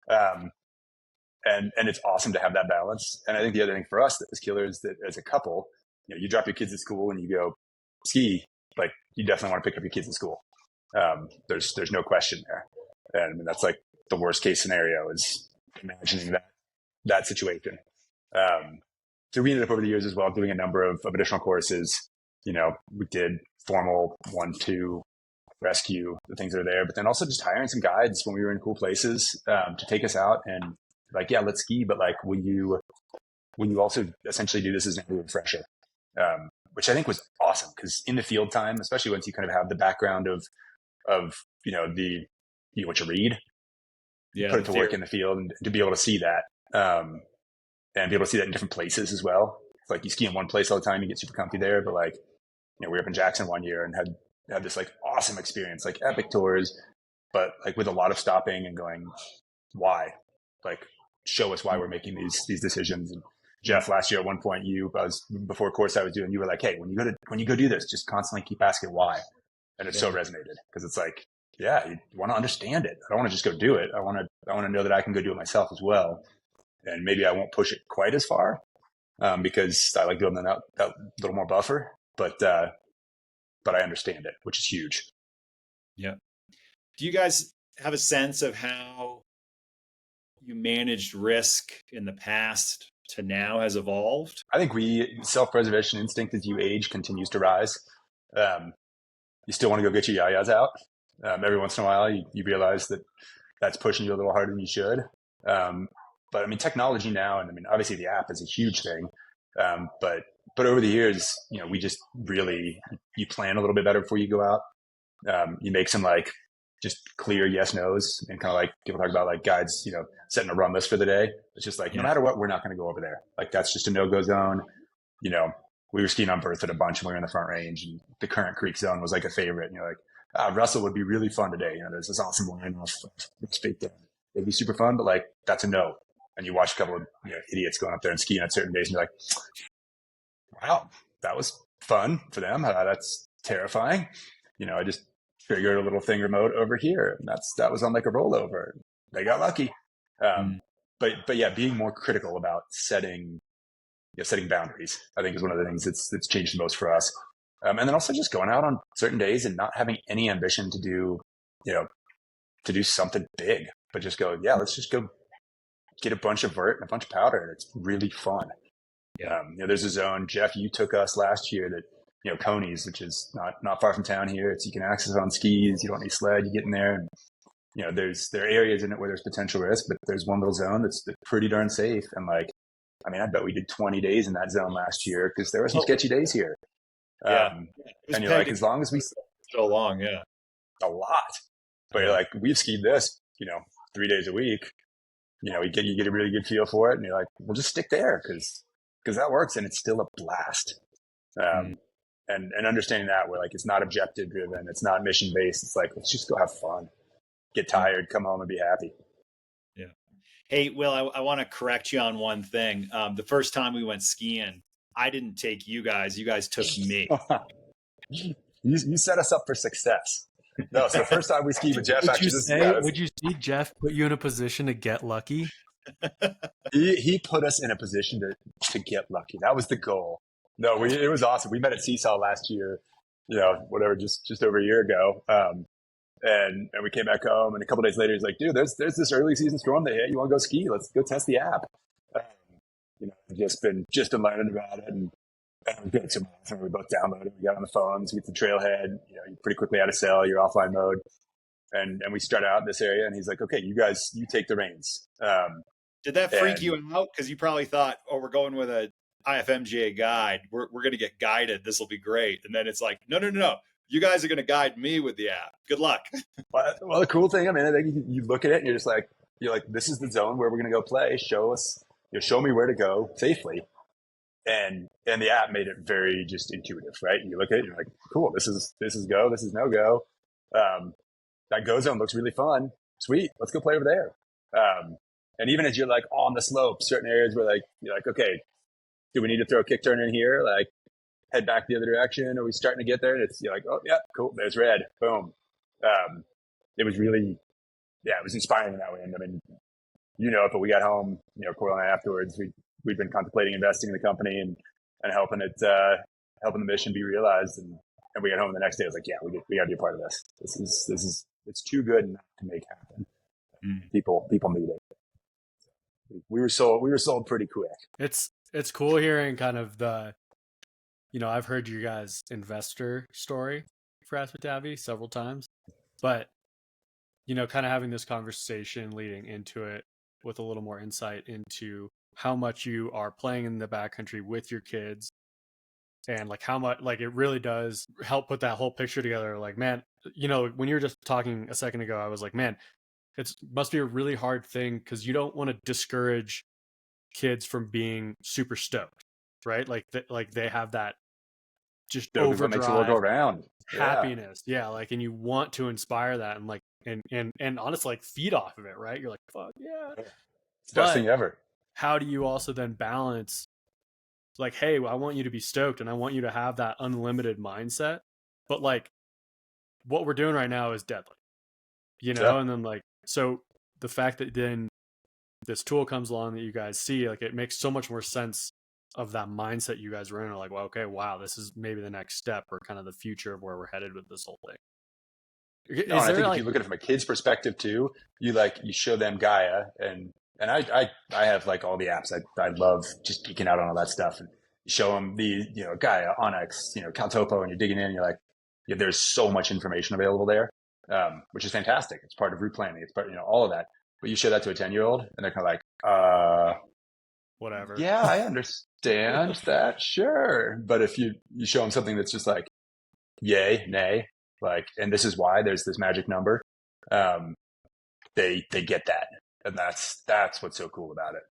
And it's awesome to have that balance. And I think the other thing for us that was killer is that as a couple, you drop your kids at school and you go ski, like, you definitely want to pick up your kids at school. There's no question there. And that's like the worst case scenario, is imagining that situation. So we ended up over the years as well doing a number of additional courses. We did formal 1, 2 rescue, the things that are there, but then also just hiring some guides when we were in cool places, to take us out and like, yeah, let's ski, but like, will you also essentially do this as a refresher? Which I think was awesome, because in the field time, especially once you kind of have the background of what you read, put it to work in the field, and to be able to see that, and be able to see that in different places as well. It's like you ski in one place all the time, you get super comfy there, but like, we were up in Jackson one year and had this like awesome experience, like epic tours, but like with a lot of stopping and going, why? Like, show us why we're making these decisions. And Jeff, last year at one point, before a course I was doing, you were like, hey, when you go do this, just constantly keep asking why. And it so resonated, because it's like, yeah, you want to understand it. I don't want to just go do it. I want to know that I can go do it myself as well. And maybe I won't push it quite as far, because I like building that little more buffer, but I understand it, which is huge. Yeah. Do you guys have a sense of how you managed risk in the past to now has evolved? I think self-preservation instinct as you age continues to rise. You still want to go get your yayas out. Every once in a while, you realize that that's pushing you a little harder than you should. But I mean, technology now, and I mean, obviously the app is a huge thing. But over the years, we just really, you plan a little bit better before you go out. You make some like just clear yes, no's, and kind of like people talk about like guides, setting a run list for the day. It's just like, no matter what, we're not going to go over there. Like, that's just a no-go zone. We were skiing on Berthoud a bunch when we were in the Front Range, and the Current Creek zone was like a favorite. And you're like, Russell would be really fun today. There's this awesome line off State there. It'd be super fun, but like, that's a no. And you watch a couple of idiots going up there and skiing on certain days, and you're like, wow, that was fun for them. That's terrifying. I just triggered a little finger mode over here, and that was on like a rollover. They got lucky. But yeah, being more critical about setting boundaries, I think, is one of the things that's changed the most for us. And then also just going out on certain days and not having any ambition to do something big, but just go, yeah, let's just go get a bunch of vert and a bunch of powder, and it's really fun. There's a zone, Jeff, you took us last year that, Coney's, which is not far from town here. You can access it on skis. You don't need sled. You get in there, and there are areas in it where there's potential risk, but there's one little zone that's pretty darn safe. And like, I mean, I bet we did 20 days in that zone last year, because there were some sketchy days here. And you're like, as long as we so long, a lot. But you're like, we've skied this, 3 days a week. You get a really good feel for it, and you're like, we'll just stick there because that works, and it's still a blast. And understanding that where like it's not objective driven, it's not mission based. It's like, let's just go have fun, get tired, come home and be happy. Yeah. Hey, Will, I want to correct you on one thing. The first time we went skiing, I didn't take you guys. You guys took me. You set us up for success. No, so the first time we skied with Jeff, would you see Jeff put you in a position to get lucky? He put us in a position to get lucky. That was the goal. No, it was awesome. We met at Seesaw last year, just over a year ago. And we came back home, and a couple days later, he's like, dude, there's this early season storm that hit. You want to go ski? Let's go test the app. Just been learning about it, and we got some. We both downloaded. We got on the phones. We get the trailhead. You pretty quickly out of cell. You're offline mode, and we start out in this area. And he's like, okay, you guys, you take the reins. Did that freak you out? Because you probably thought, oh, we're going with a IFMGA guide. We're going to get guided. This will be great. And then it's like, no. You guys are going to guide me with the app. Good luck. Well, the cool thing, I think you look at it and you're like, this is the zone where we're going to go play. Show us, show me where to go safely. And the app made it very just intuitive, right? You look at it, and you're like, cool, this is go, this is no go. That go zone looks really fun. Sweet, let's go play over there. And even as you're like on the slope, certain areas where you're like, okay, do we need to throw a kick turn in here? Like head back the other direction? Are we starting to get there? And you're like, oh yeah, cool. There's red. Boom. It was really, it was inspiring in that way. And but we got home, Coral and I afterwards, we'd been contemplating investing in the company and helping the mission be realized. And we got home the next day. I was like, yeah, we got to be a part of this. This is, it's too good not to make happen. People need it. We were sold pretty quick. It's cool hearing kind of the, I've heard you guys' investor story for AspectAvy several times, but, kind of having this conversation leading into it with a little more insight into how much you are playing in the backcountry with your kids and like how much, like it really does help put that whole picture together. Like, man, when you were just talking a second ago, I was like, man, it must be a really hard thing because you don't want to discourage kids from being super stoked, right? Like they have that just overdrive makes the world go around. Happiness. Yeah. Like, and you want to inspire that and like, and honestly, like feed off of it, right? You're like, fuck yeah. It's the best thing ever. How do you also then balance like, hey, I want you to be stoked and I want you to have that unlimited mindset, but like what we're doing right now is deadly, and then like, so the fact that then this tool comes along that you guys see, like it makes so much more sense of that mindset you guys were in. Like, well, okay, wow, this is maybe the next step or kind of the future of where we're headed with this whole thing. I think if you look at it from a kid's perspective too, you show them Gaia and I have like all the apps. I love just geeking out on all that stuff and show them the, Gaia, Onyx, Caltopo, and you're digging in and you're like, there's so much information available there, which is fantastic. It's part of route planning. It's part, all of that. But you show that to a 10-year-old and they're kind of like, whatever. Yeah, I understand that. Sure. But if you show them something that's just like, yay, nay, like, and this is why there's this magic number, they get that. And that's what's so cool about it.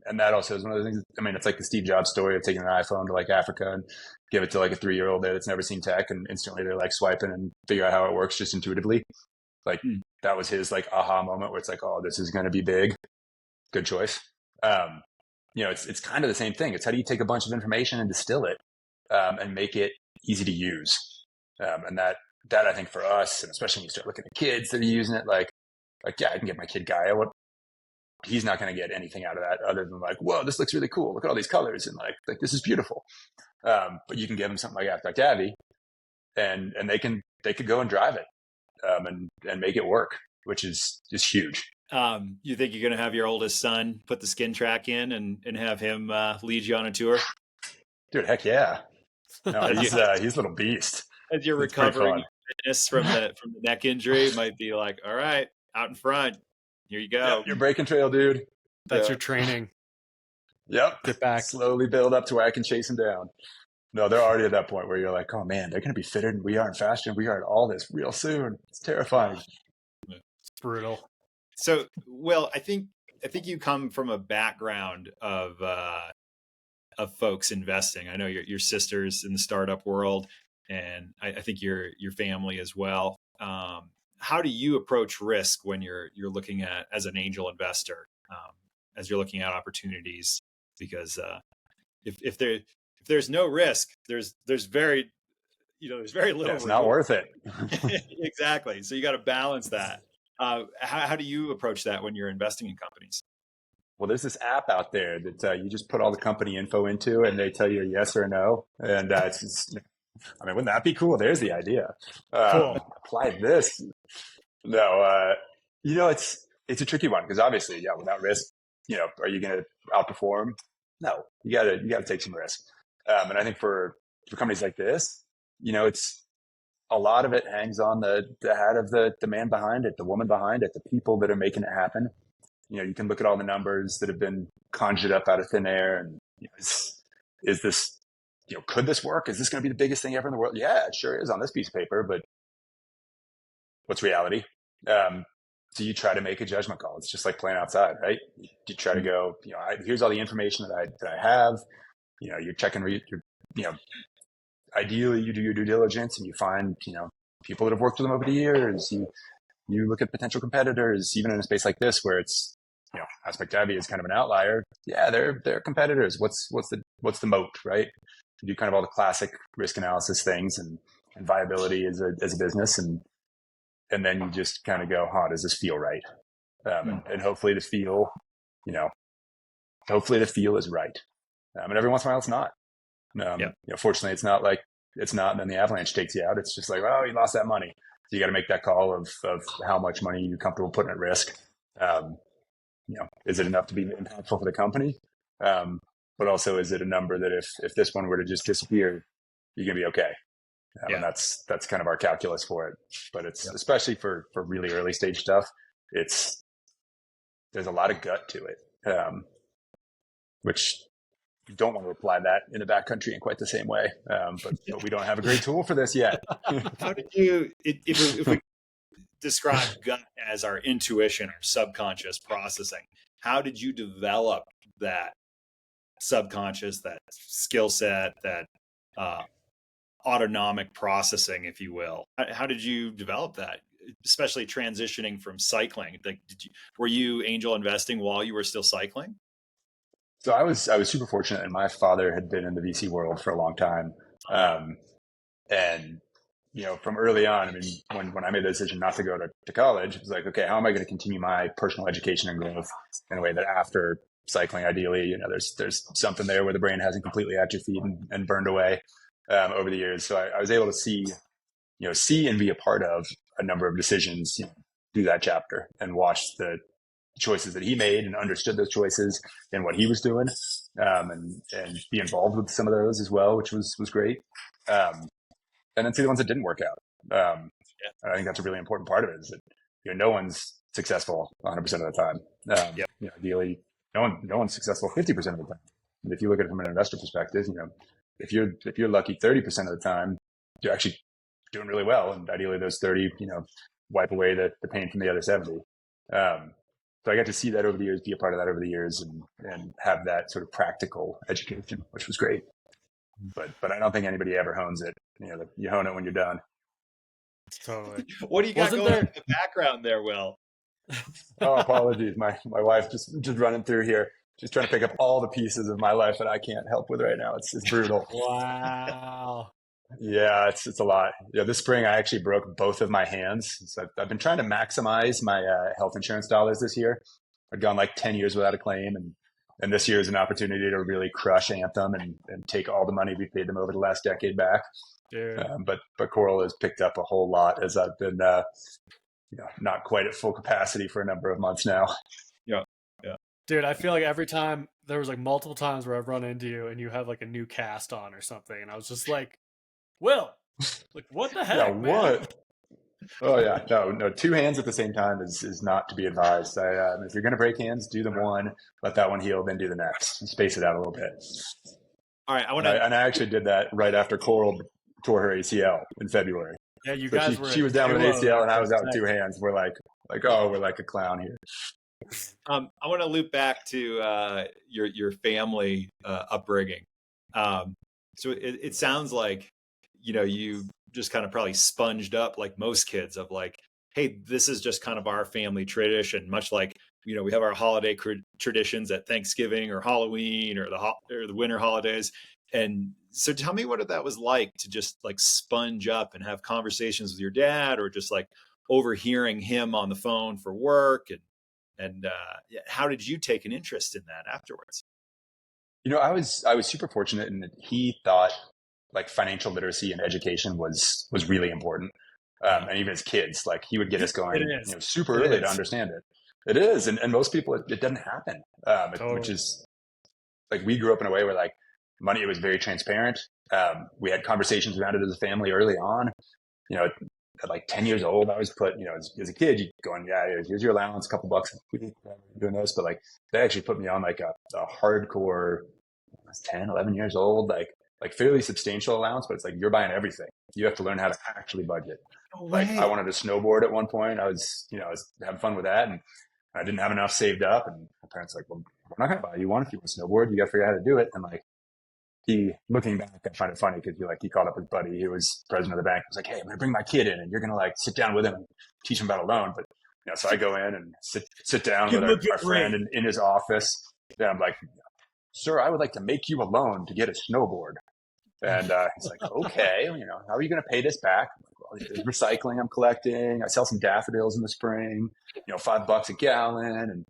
And that also is one of the things, it's like the Steve Jobs story of taking an iPhone to like Africa and give it to like a 3-year-old there that's never seen tech and instantly they're like swiping and figure out how it works just intuitively. Like that was his like aha moment where it's like, oh, this is going to be big. Good choice. It's kind of the same thing. It's how do you take a bunch of information and distill it and make it easy to use. And that I think for us, and especially when you start looking at kids that are using it, like, yeah, I can get my kid Gaia. He's not going to get anything out of that other than like, whoa, this looks really cool. Look at all these colors and like this is beautiful. But you can give them something like AspectAvy and they could go and drive it and make it work, which is just huge. You think you're going to have your oldest son put the skin track in and have him lead you on a tour? Dude, heck yeah. No, he's a little beast. As you're recovering fitness from the neck injury, might be like, all right, out in front. Here you go. Yep, you're breaking trail, dude. That's your training. Yep. Get back. Slowly build up to where I can chase him down. No, they're already at that point where you're like, oh man, they're going to be fitter than we are and faster than we are at all this real soon. It's terrifying. It's brutal. So, Will, I think you come from a background of folks investing. I know your sister's in the startup world, and I think your family as well. How do you approach risk when you're looking at as an angel investor, as you're looking at opportunities? Because if there's no risk, there's very little. Yeah, it's not worth it. Exactly. So you got to balance that. How do you approach that when you're investing in companies? Well, there's this app out there that you just put all the company info into, and they tell you a yes or a no. And it's just, I mean, wouldn't that be cool? There's the idea. Cool. Apply this. No, it's a tricky one because obviously, yeah, without risk, are you going to outperform? No, you gotta take some risk. And I think for companies like this, it's a lot of it hangs on the head of the man behind it, the woman behind it, the people that are making it happen. You can look at all the numbers that have been conjured up out of thin air, and is this, could this work? Is this going to be the biggest thing ever in the world? Yeah, it sure is on this piece of paper, but what's reality? So you try to make a judgment call. It's just like playing outside, right? You try to go, here's all the information that I have. You're checking, ideally you do your due diligence and you find, people that have worked with them over the years. You look at potential competitors, even in a space like this where it's, AspectAvy is kind of an outlier. Yeah, they're competitors. What's the moat, right? You do kind of all the classic risk analysis things and viability as a business, and then you just kind of go, does this feel right? And hopefully the feel, hopefully the feel is right. And every once in a while it's not. Fortunately it's not, and then the avalanche takes you out. It's just like, you lost that money. So you got to make that call of how much money you're comfortable putting at risk. Is it enough to be impactful for the company? But also, is it a number that if this one were to just disappear, you're going to be okay? And that's kind of our calculus for it. But it's especially for really early stage stuff, there's a lot of gut to it, which you don't want to apply that in the backcountry in quite the same way. But we don't have a great tool for this yet. How did you, if we describe gut as our intuition, our subconscious processing, how did you develop that subconscious, that skill set, that autonomic processing, if you will? How did you develop that, especially transitioning from cycling? Like, were you angel investing while you were still cycling? So I was super fortunate, and my father had been in the VC world for a long time. And from early on, I mean, when I made the decision not to go to college, it was like, okay, how am I going to continue my personal education and growth in a way that after cycling, ideally, there's something there where the brain hasn't completely atrophied and burned away over the years. So I was able to see and be a part of a number of decisions through that chapter, and watch the choices that he made and understood those choices and what he was doing, and be involved with some of those as well, which was great. And then see the ones that didn't work out. I think that's a really important part of it, is that no one's successful 100% of the time. Ideally, no one's successful 50% of the time. And if you look at it from an investor perspective, if you're lucky 30% of the time, you're actually doing really well. And ideally, those 30, wipe away the pain from the other 70. So I got to see that over the years, be a part of that over the years, and have that sort of practical education, which was great. But I don't think anybody ever hones it. You hone it when you're done. Totally. What do you got going in the background there, Will? Oh, apologies. My wife just running through here. She's trying to pick up all the pieces of my life that I can't help with right now. It's brutal. Wow. Yeah, it's a lot. This spring I actually broke both of my hands. So I've been trying to maximize my health insurance dollars this year. I'd gone like 10 years without a claim, and this year is an opportunity to really crush Anthem and take all the money we paid them over the last decade back. But Coral has picked up a whole lot as I've been not quite at full capacity for a number of months now. Yeah. Dude, I feel like every time there was like multiple times where I've run into you and you have like a new cast on or something, and I was just like, Will, like what the heck? Yeah, what? Oh yeah, no. Two hands at the same time is not to be advised. If you're going to break hands, do them one, let that one heal, then do the next. Space it out a little bit. All right, I want And I, to. and I actually did that right after Coral tore her ACL in February. Yeah, you So guys were a she was down with an duo. ACL and I That's was out with exciting. two hands. We're oh, we're like a clown here. I want to loop back to your family upbringing. So it sounds like you just kind of probably sponged up like most kids of like, hey, this is just kind of our family tradition, much like we have our holiday traditions at Thanksgiving or Halloween or the winter holidays. And so tell me what that was like to just like sponge up and have conversations with your dad, or just like overhearing him on the phone for work, and yeah, how did you take an interest in that afterwards? I was super fortunate in that he thought like financial literacy and education was really important. Yeah, And even as kids, like he would get us It going, is. super It early to is. understand it. It is, and most people it doesn't happen. Which Totally. is like we grew up in a way where like money was very transparent. We had conversations around it as a family early on. You know, at like 10 years old, I was put, as a kid, you going, yeah, here's your allowance, a couple bucks a week, doing this. But like, they actually put me on like a hardcore, I was 10, 11 years old, like fairly substantial allowance, but it's like, you're buying everything. You have to learn how to actually budget. no Like I way. wanted to snowboard at one point. I was having fun with that, and I didn't have enough saved up. And my parents were like, well, we're not going to buy you one. If you want to snowboard, you got to figure out how to do it. And like, looking back, I find it funny because he called up his buddy who was president of the bank. He was like, hey, I'm going to bring my kid in and you're going to like sit down with him and teach him about a loan. But, so I go in and sit down Give with him a our good friend rate. in his office. And I'm like, sir, I would like to make you a loan to get a snowboard. And he's like, okay, how are you going to pay this back? I'm like, well, there's recycling I'm collecting. I sell some daffodils in the spring, $5 a gallon. And,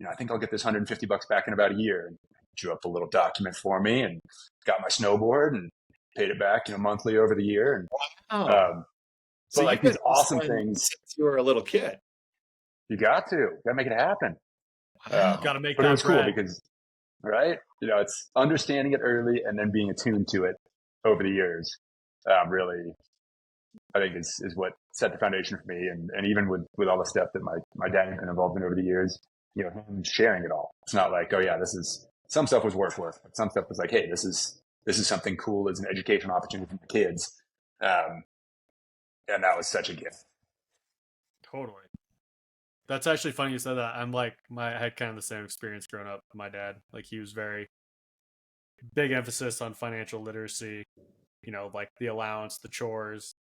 I think I'll get this $150 back in about a year. And drew up a little document for me and got my snowboard and paid it back, monthly over the year. And, Oh, so but you've like been these awesome hustling things, since you were a little kid. you got to make it happen. Wow. Got to make But it that was cool bread. because, right. It's understanding it early and then being attuned to it over the years. Really, I think is what set the foundation for me. And even with all the stuff that my dad has been involved in over the years, him sharing it all. It's not like, oh yeah, some stuff was work, but some stuff was like, hey, this is something cool as an educational opportunity for my kids. And that was such a gift. Totally. That's actually funny you said that. I had kind of the same experience growing up. My dad, like he was very big emphasis on financial literacy, like the allowance, the chores,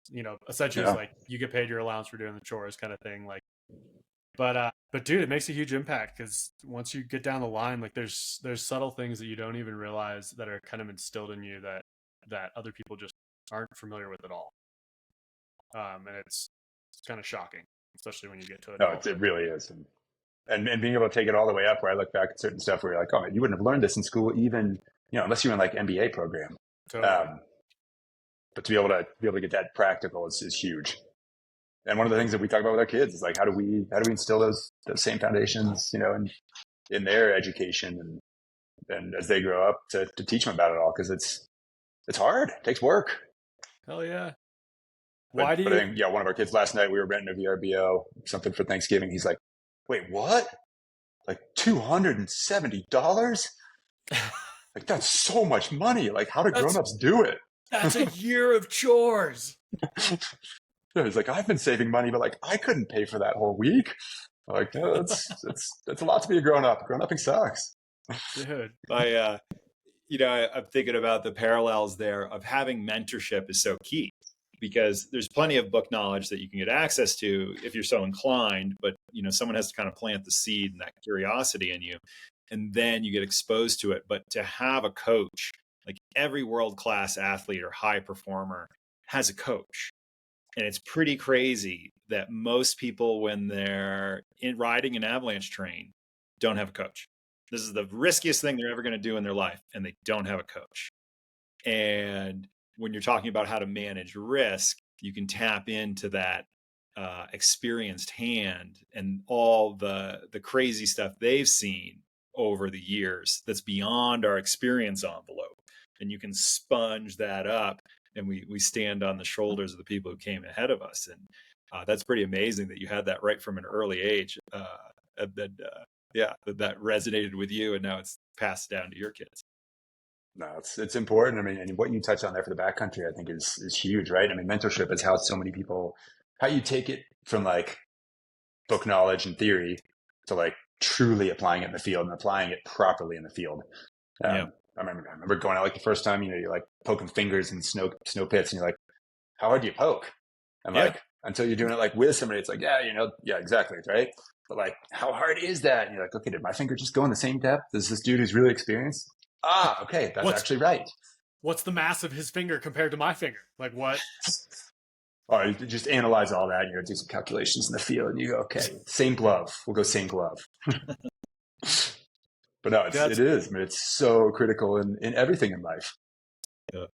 essentially it's Yeah. like you get paid your allowance for doing the chores kind of thing. Like, but dude, it makes a huge impact because once you get down the line, like there's subtle things that you don't even realize that are kind of instilled in you that other people just aren't familiar with at all. And it's kind of shocking, especially when you get to No, adulthood. it really is. And being able to take it all the way up where I look back at certain stuff where you're like, oh, man, you wouldn't have learned this in school, even, unless you're in like MBA program. Totally. But to be able to get that practical is huge. And one of the things that we talk about with our kids is like, how do we instill those same foundations, in their education and as they grow up to teach them about it all. Cause it's hard. It takes work. Hell yeah. But Why do I you? think, one of our kids last night, we were renting a VRBO, something for Thanksgiving. He's like, wait, what? Like $270? Like that's so much money. Like how do That's grown-ups do it? that's a year of chores. He's like, I've been saving money, but like I couldn't pay for that whole week. Like, that's a lot to be a grown up. Grown upping sucks. Dude. I'm thinking about the parallels there of having mentorship is so key, because there's plenty of book knowledge that you can get access to if you're so inclined, but someone has to kind of plant the seed and that curiosity in you, and then you get exposed to it. But to have a coach, like every world-class athlete or high performer has a coach. And it's pretty crazy that most people, when they're riding an avalanche train, don't have a coach. This is the riskiest thing they're ever going to do in their life, and they don't have a coach. And when you're talking about how to manage risk, you can tap into that experienced hand and all the crazy stuff they've seen over the years that's beyond our experience envelope. And you can sponge that up, and we stand on the shoulders of the people who came ahead of us. And that's pretty amazing that you had that right from an early age. That resonated with you, and now it's passed down to your kids. No, it's important. I mean, and what you touch on there for the backcountry, I think is huge, right? I mean, mentorship is how so many people, how you take it from like book knowledge and theory to like truly applying it in the field and applying it properly in the field. Yeah. I remember going out like the first time, you're like poking fingers in snow pits, and you're like, how hard do you poke? And like until you're doing it like with somebody, it's like, yeah, exactly, right? But like, how hard is that? And you're like, okay, did my finger just go in the same depth as this dude who's really experienced? Okay, that's actually right. What's the mass of his finger compared to my finger? Like what? Or you just analyze all that, and you do some calculations in the field, and you go, okay, same glove. We'll go same glove. But no, it is. I mean, it's so critical in everything in life. Yeah.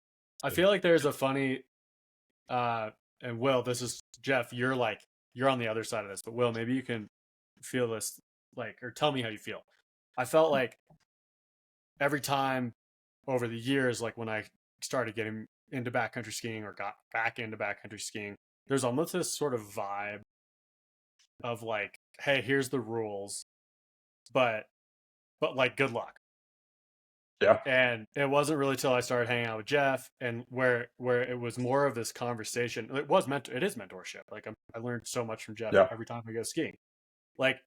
I feel like there's a funny, and Will, this is Jeff. You're on the other side of this, but Will, maybe you can feel this, like, or tell me how you feel. I felt like every time over the years, like when I started getting into backcountry skiing or got back into backcountry skiing, there's almost this sort of vibe of like, hey, here's the rules, but like, good luck. Yeah. And it wasn't really till I started hanging out with Jeff, and where it was more of this conversation. It is mentorship. Like I learned so much from Jeff every time I go skiing. Like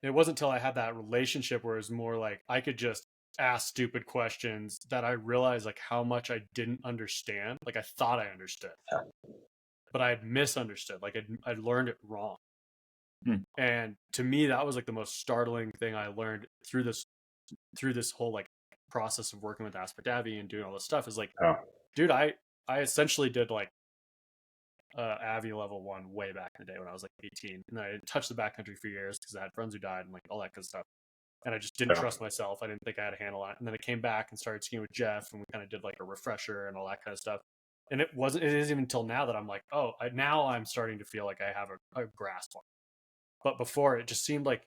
it wasn't until I had that relationship where it was more like I could just ask stupid questions that I realized like how much I didn't understand. Like I thought I understood, but I had misunderstood. Like I'd learned it wrong. And to me, that was like the most startling thing I learned through this whole like process of working with AspectAvy and doing all this stuff is like, dude, I essentially did like Avy level 1 way back in the day when I was like 18, and I didn't touch the backcountry for years because I had friends who died and like all that good stuff, and I just didn't trust myself. I didn't think I had a handle on it. And then I came back and started skiing with Jeff, and we kind of did like a refresher and all that kind of stuff. And it isn't even until now that I'm like, now I'm starting to feel like I have a grasp on it. But before, it just seemed like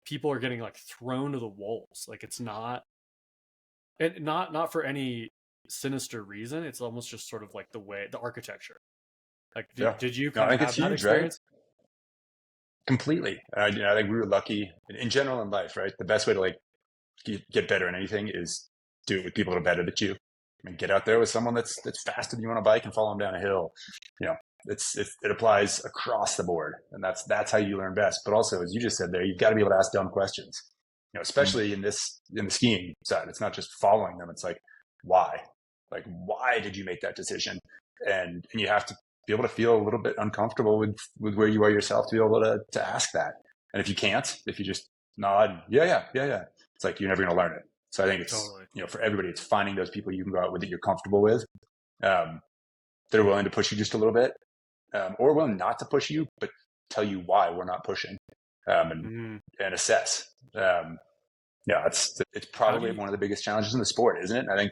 people are getting like thrown to the wolves. Like it's not, and not for any sinister reason. It's almost just sort of like the architecture. Like, did you kind of have that experience? Right? Completely. I think we were lucky in general in life, right? The best way to like get better in anything is do it with people that are better than you. I mean, get out there with someone that's faster than you on a bike and follow them down a hill. It applies across the board, and that's how you learn best. But also, as you just said there, you've got to be able to ask dumb questions. Especially in the skiing side, it's not just following them. It's like, why? Like, why did you make that decision? And you have to be able to feel a little bit uncomfortable with where you are yourself to be able to ask that. And if you can't, if you just nod, yeah, it's like you're never going to learn it. So I think it's totally. For everybody, it's finding those people you can go out with that you're comfortable with. They're willing to push you just a little bit, or willing not to push you, but tell you why we're not pushing, and assess. It's probably one of the biggest challenges in the sport, isn't it? And I think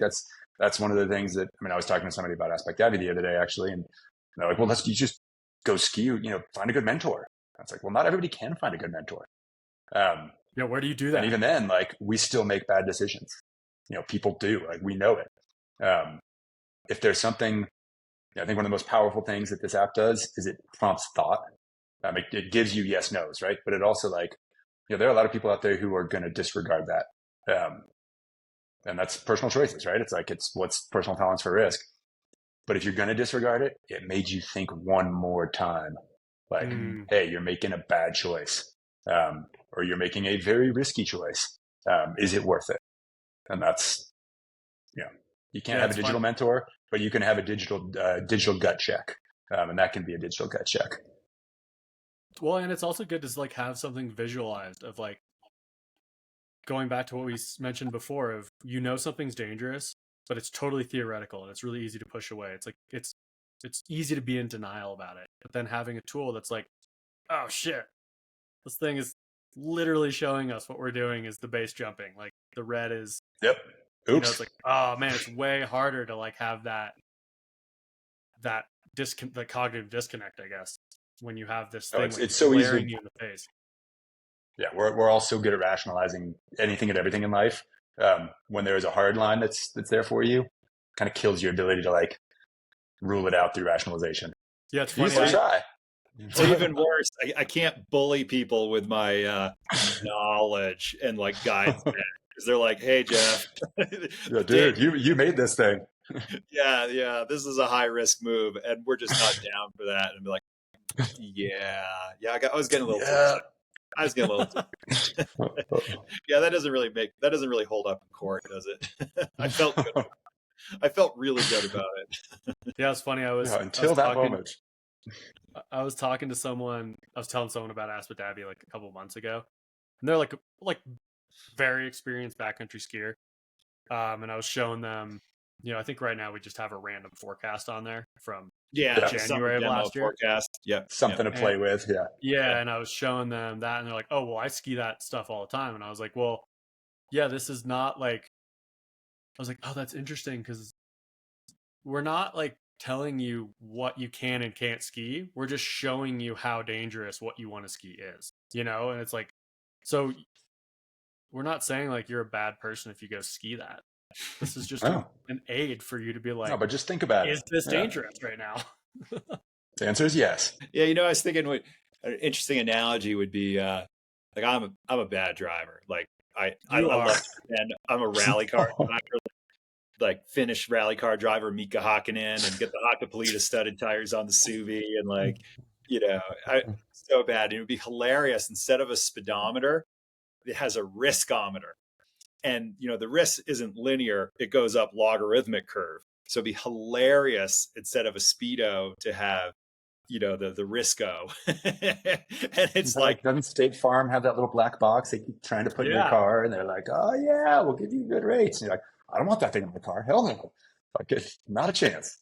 that's one of the things that, I was talking to somebody about AspectAvy the other day, actually, and they're like, well, you just go ski, find a good mentor. I was like, well, not everybody can find a good mentor. Where do you do that? And even then, like, we still make bad decisions. People do, like, we know it. If there's something, I think one of the most powerful things that this app does is it prompts thought. It gives you yes, no's, right? But it also like, there are a lot of people out there who are going to disregard that. And that's personal choices, right? It's like, it's what's personal tolerance for risk. But if you're going to disregard it, it made you think one more time. Like, hey, you're making a bad choice. Or you're making a very risky choice. Is it worth it? And that's, you can't have a digital mentor, but you can have a digital gut check. And that can be a digital gut check. Well, and it's also good to like have something visualized of like going back to what we mentioned before of, something's dangerous, but it's totally theoretical and it's really easy to push away. It's like, it's easy to be in denial about it, but then having a tool that's like, oh shit, this thing is literally showing us what we're doing is the base jumping. Like the red is, oops. It's like, oh man, it's way harder to like have that the cognitive disconnect, I guess, when you have this thing it's so easy you in the face. Yeah, we're all so good at rationalizing anything and everything in life. When there is a hard line that's there for you, kind of kills your ability to like rule it out through rationalization. Yeah, it's funny. Try. It's even worse. I can't bully people with my knowledge and like guide. because they're like, "Hey, Jeff, Yeah, dude, you made this thing. yeah, this is a high risk move, and we're just not down for that." And be like, I was getting a little too Yeah. excited. I was getting a little too. Yeah, that doesn't really hold up in court, does it? I felt good. I felt really good about it. Yeah, it's funny. Until that moment. I was talking to someone. I was telling someone about AspectAvy like a couple of months ago, and they're like very experienced backcountry skier. And I was showing them. I think right now we just have a random forecast on there from January of last year. Forecast. Yep. Something to play with. Yeah. Yeah, and I was showing them that, and they're like, "Oh, well, I ski that stuff all the time." And I was like, "Well, yeah, this is not like." I was like, "Oh, that's interesting because we're not like telling you what you can and can't ski. We're just showing you how dangerous what you want to ski is, And it's like, so we're not saying like you're a bad person if you go ski that. This is just an aid for you to be like, no, but just think about is this dangerous right now?" The answer is yes. Yeah, I was thinking an interesting analogy would be like I'm a bad driver. Like I love to pretend I'm a rally car driver, like Finnish rally car driver Mika Hakkinen, and get the Hakkapeliitta studded tires on the Suvi, and like so bad. It would be hilarious. Instead of a speedometer, it has a riskometer, and the risk isn't linear; it goes up logarithmic curve. So it'd be hilarious instead of a speedo to have the Risco. And it's like, doesn't State Farm have that little black box they keep trying to put in your car, and they're like, "Oh yeah, we'll give you good rates." And you're like, "I don't want that thing in my car. Hell no. Like, not a chance."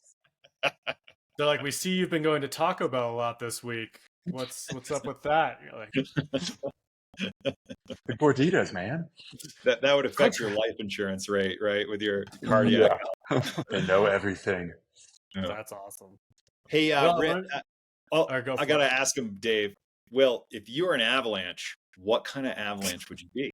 They're like, "We see you've been going to Taco Bell a lot this week. What's up with that?" You're like, the gorditas, man. That would affect your life insurance rate, right? With your cardiac. Yeah. They know everything. Yeah. That's awesome. Hey, Rick, I got to ask him, Dave. Will, if you were an avalanche, what kind of avalanche would you be?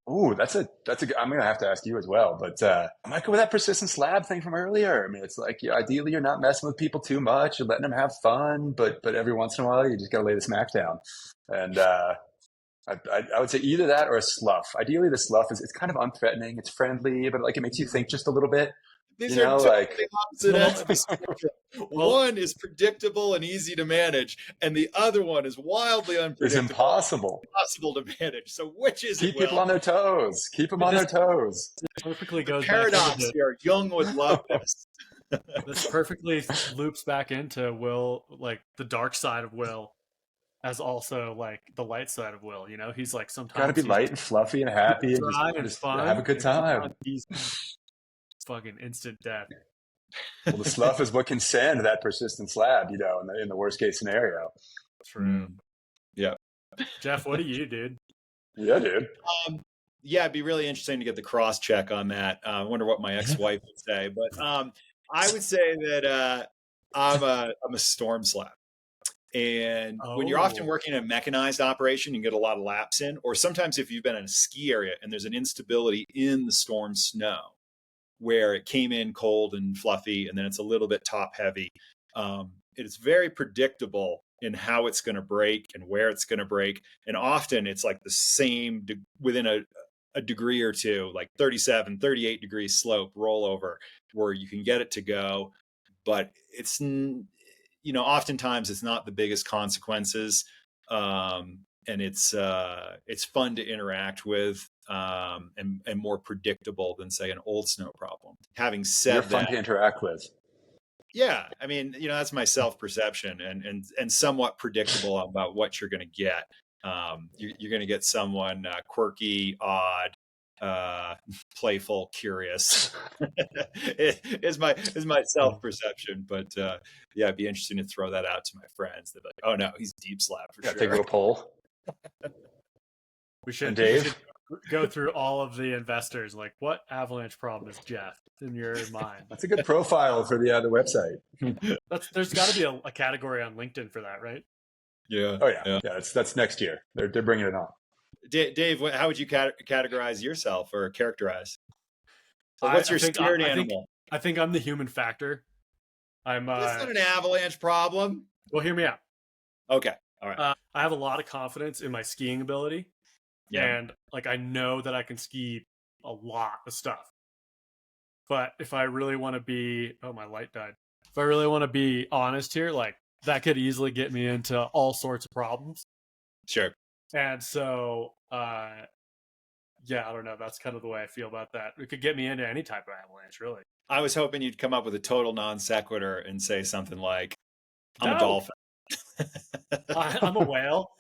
Oh, that's a I'm going to have to ask you as well, but I might go with that persistent slab thing from earlier. I mean, it's like, ideally you're not messing with people too much. You're letting them have fun, but every once in a while you just got to lay the smack down. And I would say either that or a slough. Ideally the slough it's kind of unthreatening. It's friendly, but like it makes you think just a little bit. These are totally opposite ends of the spectrum. One is predictable and easy to manage, and the other one is wildly unpredictable. It's impossible to manage. So which is Keep people on their toes. Keep them on their toes. Perfectly goes paradox here. Young would love this. This perfectly loops back into Will, like the dark side of Will, as also like the light side of Will. He's like sometimes gotta be light and fluffy and happy and just fun, have a good time. He's fucking instant death. Well, the slough is what can send that persistent slab, in the worst case scenario. True. Yeah. Jeff, what do you, dude? Yeah, dude. It'd be really interesting to get the cross check on that. I wonder what my ex-wife would say, but I would say that I'm a storm slab. And when you're often working in a mechanized operation, you get a lot of laps in, or sometimes if you've been in a ski area and there's an instability in the storm snow, where it came in cold and fluffy, and then it's a little bit top heavy. It's very predictable in how it's going to break and where it's going to break. And often it's like the same within a degree or two, like 37, 38 degrees slope rollover, where you can get it to go. But it's, oftentimes it's not the biggest consequences. And it's fun to interact with, and more predictable than say an old snow problem. Having said You're fun to interact with. Yeah, I mean, that's my self-perception and somewhat predictable about what you're going to get. You're going to get someone quirky, odd, playful, curious. is my self-perception, but it'd be interesting to throw that out to my friends. They're like, "Oh no, he's deep slab for sure." Take a poll. We should go through all of the investors. Like, what avalanche problem is Jeff in your mind? That's a good profile for the website. There's got to be a category on LinkedIn for that, right? Yeah. Oh yeah. That's next year. They're bringing it on. Dave, how would you categorize yourself or characterize? What's your spirit animal? I think I'm the human factor. That's not an avalanche problem. Well, hear me out. Okay. All right. I have a lot of confidence in my skiing ability. Yeah. And like, I know that I can ski a lot of stuff. But if I really want to be, oh, my light died. If I really want to be honest here, like that could easily get me into all sorts of problems. Sure. And so, yeah, I don't know. That's kind of the way I feel about that. It could get me into any type of avalanche, really. I was hoping you'd come up with a total non sequitur and say something like, I'm a dolphin. I'm a whale.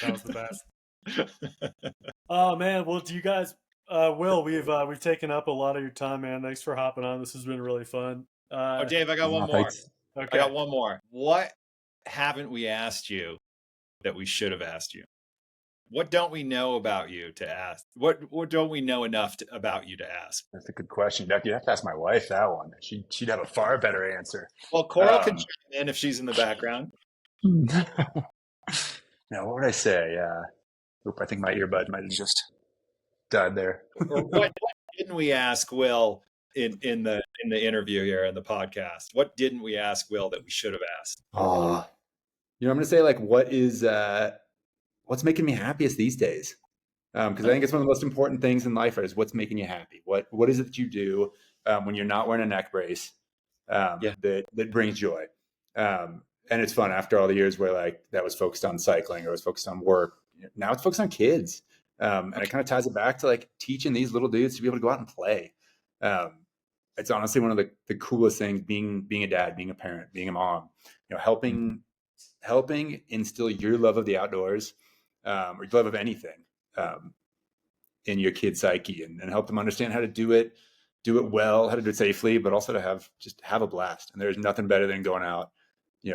That was the best. Oh man, well, do you guys, Will, we've taken up a lot of your time, man. Thanks for hopping on. This has been really fun. Oh, Dave, I got one more. Okay. I got one more. What haven't we asked you that we should have asked you? What don't we know about you to ask? What don't we know enough about you to ask? That's a good question, Becky. You'd have to ask my wife that one. She'd have a far better answer. Well, Coral can chime in if she's in the background. Now, what would I say? Oop, I think my earbud might have just died there. Or what didn't we ask Will in the interview here in the podcast? What didn't we ask Will that we should have asked? I'm going to say like, what's making me happiest these days? Because I think it's one of the most important things in life is what's making you happy. What is it that you do when you're not wearing a neck brace that brings joy? And it's fun after all the years where like that was focused on cycling or was focused on work. Now it's focused on kids. And it kind of ties it back to like teaching these little dudes to be able to go out and play. It's honestly one of the coolest things being a dad, being a parent, being a mom, helping instill your love of the outdoors or your love of anything in your kid's psyche and help them understand how to do it well, how to do it safely, but also to have a blast. And there's nothing better than going out,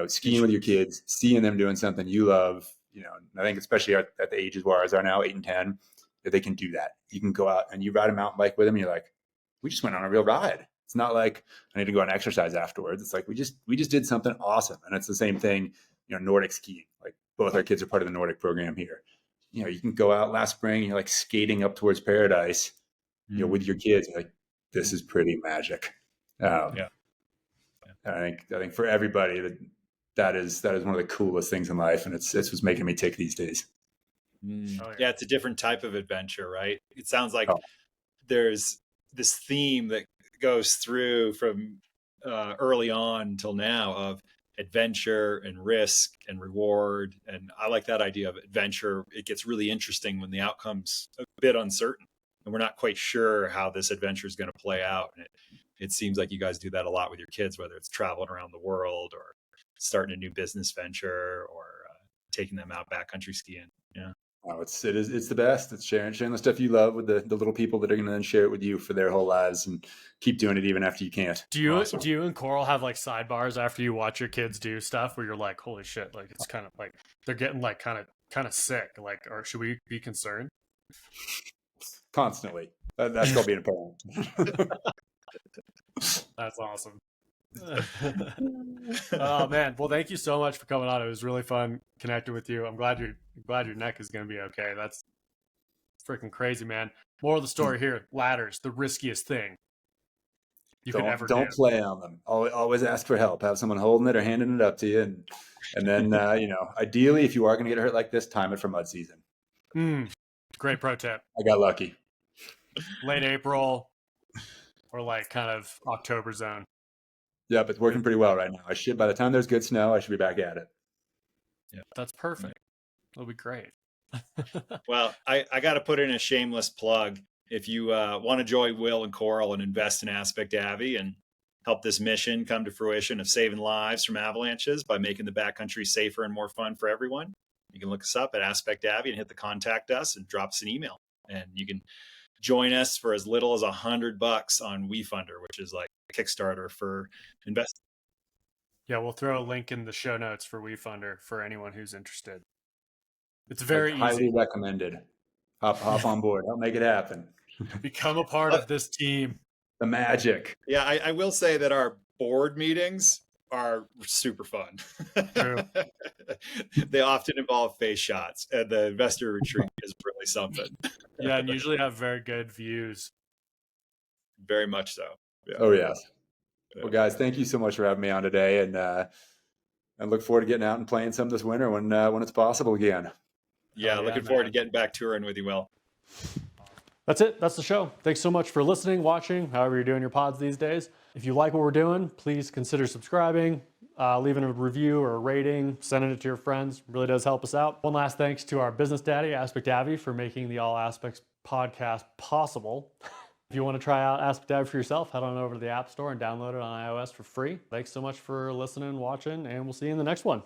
skiing with your kids, seeing them doing something you love, and I think especially at the ages where ours are now, 8 and 10, that they can do that. You can go out and you ride a mountain bike with them and you're like, we just went on a real ride. It's not like I need to go and exercise afterwards. It's like we just did something awesome. And it's the same thing, Nordic skiing. Like both our kids are part of the Nordic program here. You can go out last spring and you're like skating up towards Paradise, with your kids. You're like, this is pretty magic. I think for everybody that is one of the coolest things in life, and it's what's making me tick these days. Yeah, it's a different type of adventure, right? It sounds like there's this theme that goes through from early on until now of adventure and risk and reward. And I like that idea of adventure. It gets really interesting when the outcome's a bit uncertain and we're not quite sure how this adventure is going to play out. And it seems like you guys do that a lot with your kids, whether it's traveling around the world or starting a new business venture or taking them out backcountry skiing. Yeah. Oh, it's the best. It's sharing the stuff you love with the little people that are going to then share it with you for their whole lives and keep doing it even after you can't. Do you and Coral have like sidebars after you watch your kids do stuff where you're like, holy shit, like it's kind of like they're getting like kind of sick, like, or should we be concerned? Constantly. That's called being a parent. That's awesome. Oh man, well thank you so much for coming on. It was really fun connecting with you. I'm glad your neck is going to be okay. That's freaking crazy, man. Moral of the story here: ladders, the riskiest thing you can ever do. Don't play on them. Always ask for help. Have someone holding it or handing it up to you, and then ideally, if you are going to get hurt like this, time it for mud season. Great pro tip. I got lucky. Late April or like kind of October zone. Yep, it's working pretty well right now. By the time there's good snow, I should be back at it. Yeah, that's perfect. It'll be great. Well, I got to put in a shameless plug. If you want to join Will and Coral and invest in AspectAvy and help this mission come to fruition of saving lives from avalanches by making the backcountry safer and more fun for everyone, you can look us up at AspectAvy and hit the contact us and drop us an email. And you can join us for as little as $100 on WeFunder, which is like a Kickstarter for investing. Yeah, we'll throw a link in the show notes for WeFunder for anyone who's interested. It's very easy. Highly recommended. Hop on board. Help make it happen. Become a part of this team. The magic. Yeah, I will say that our board meetings are super fun. True. They often involve face shots, and the investor retreat is really something. Yeah, and usually have very good views. Very much so. Yeah. Oh, yes. Yeah. Well, guys, thank you so much for having me on today, and I look forward to getting out and playing some this winter when it's possible again. Yeah, looking forward to getting back touring with you, Will. That's it. That's the show. Thanks so much for listening, watching, however you're doing your pods these days. If you like what we're doing, please consider subscribing, leaving a review or a rating, sending it to your friends. It really does help us out. One last thanks to our business daddy, AspectAvy, for making the All Aspects podcast possible. If you want to try out AspectAvy for yourself, head on over to the App Store and download it on iOS for free. Thanks so much for listening, watching, and we'll see you in the next one.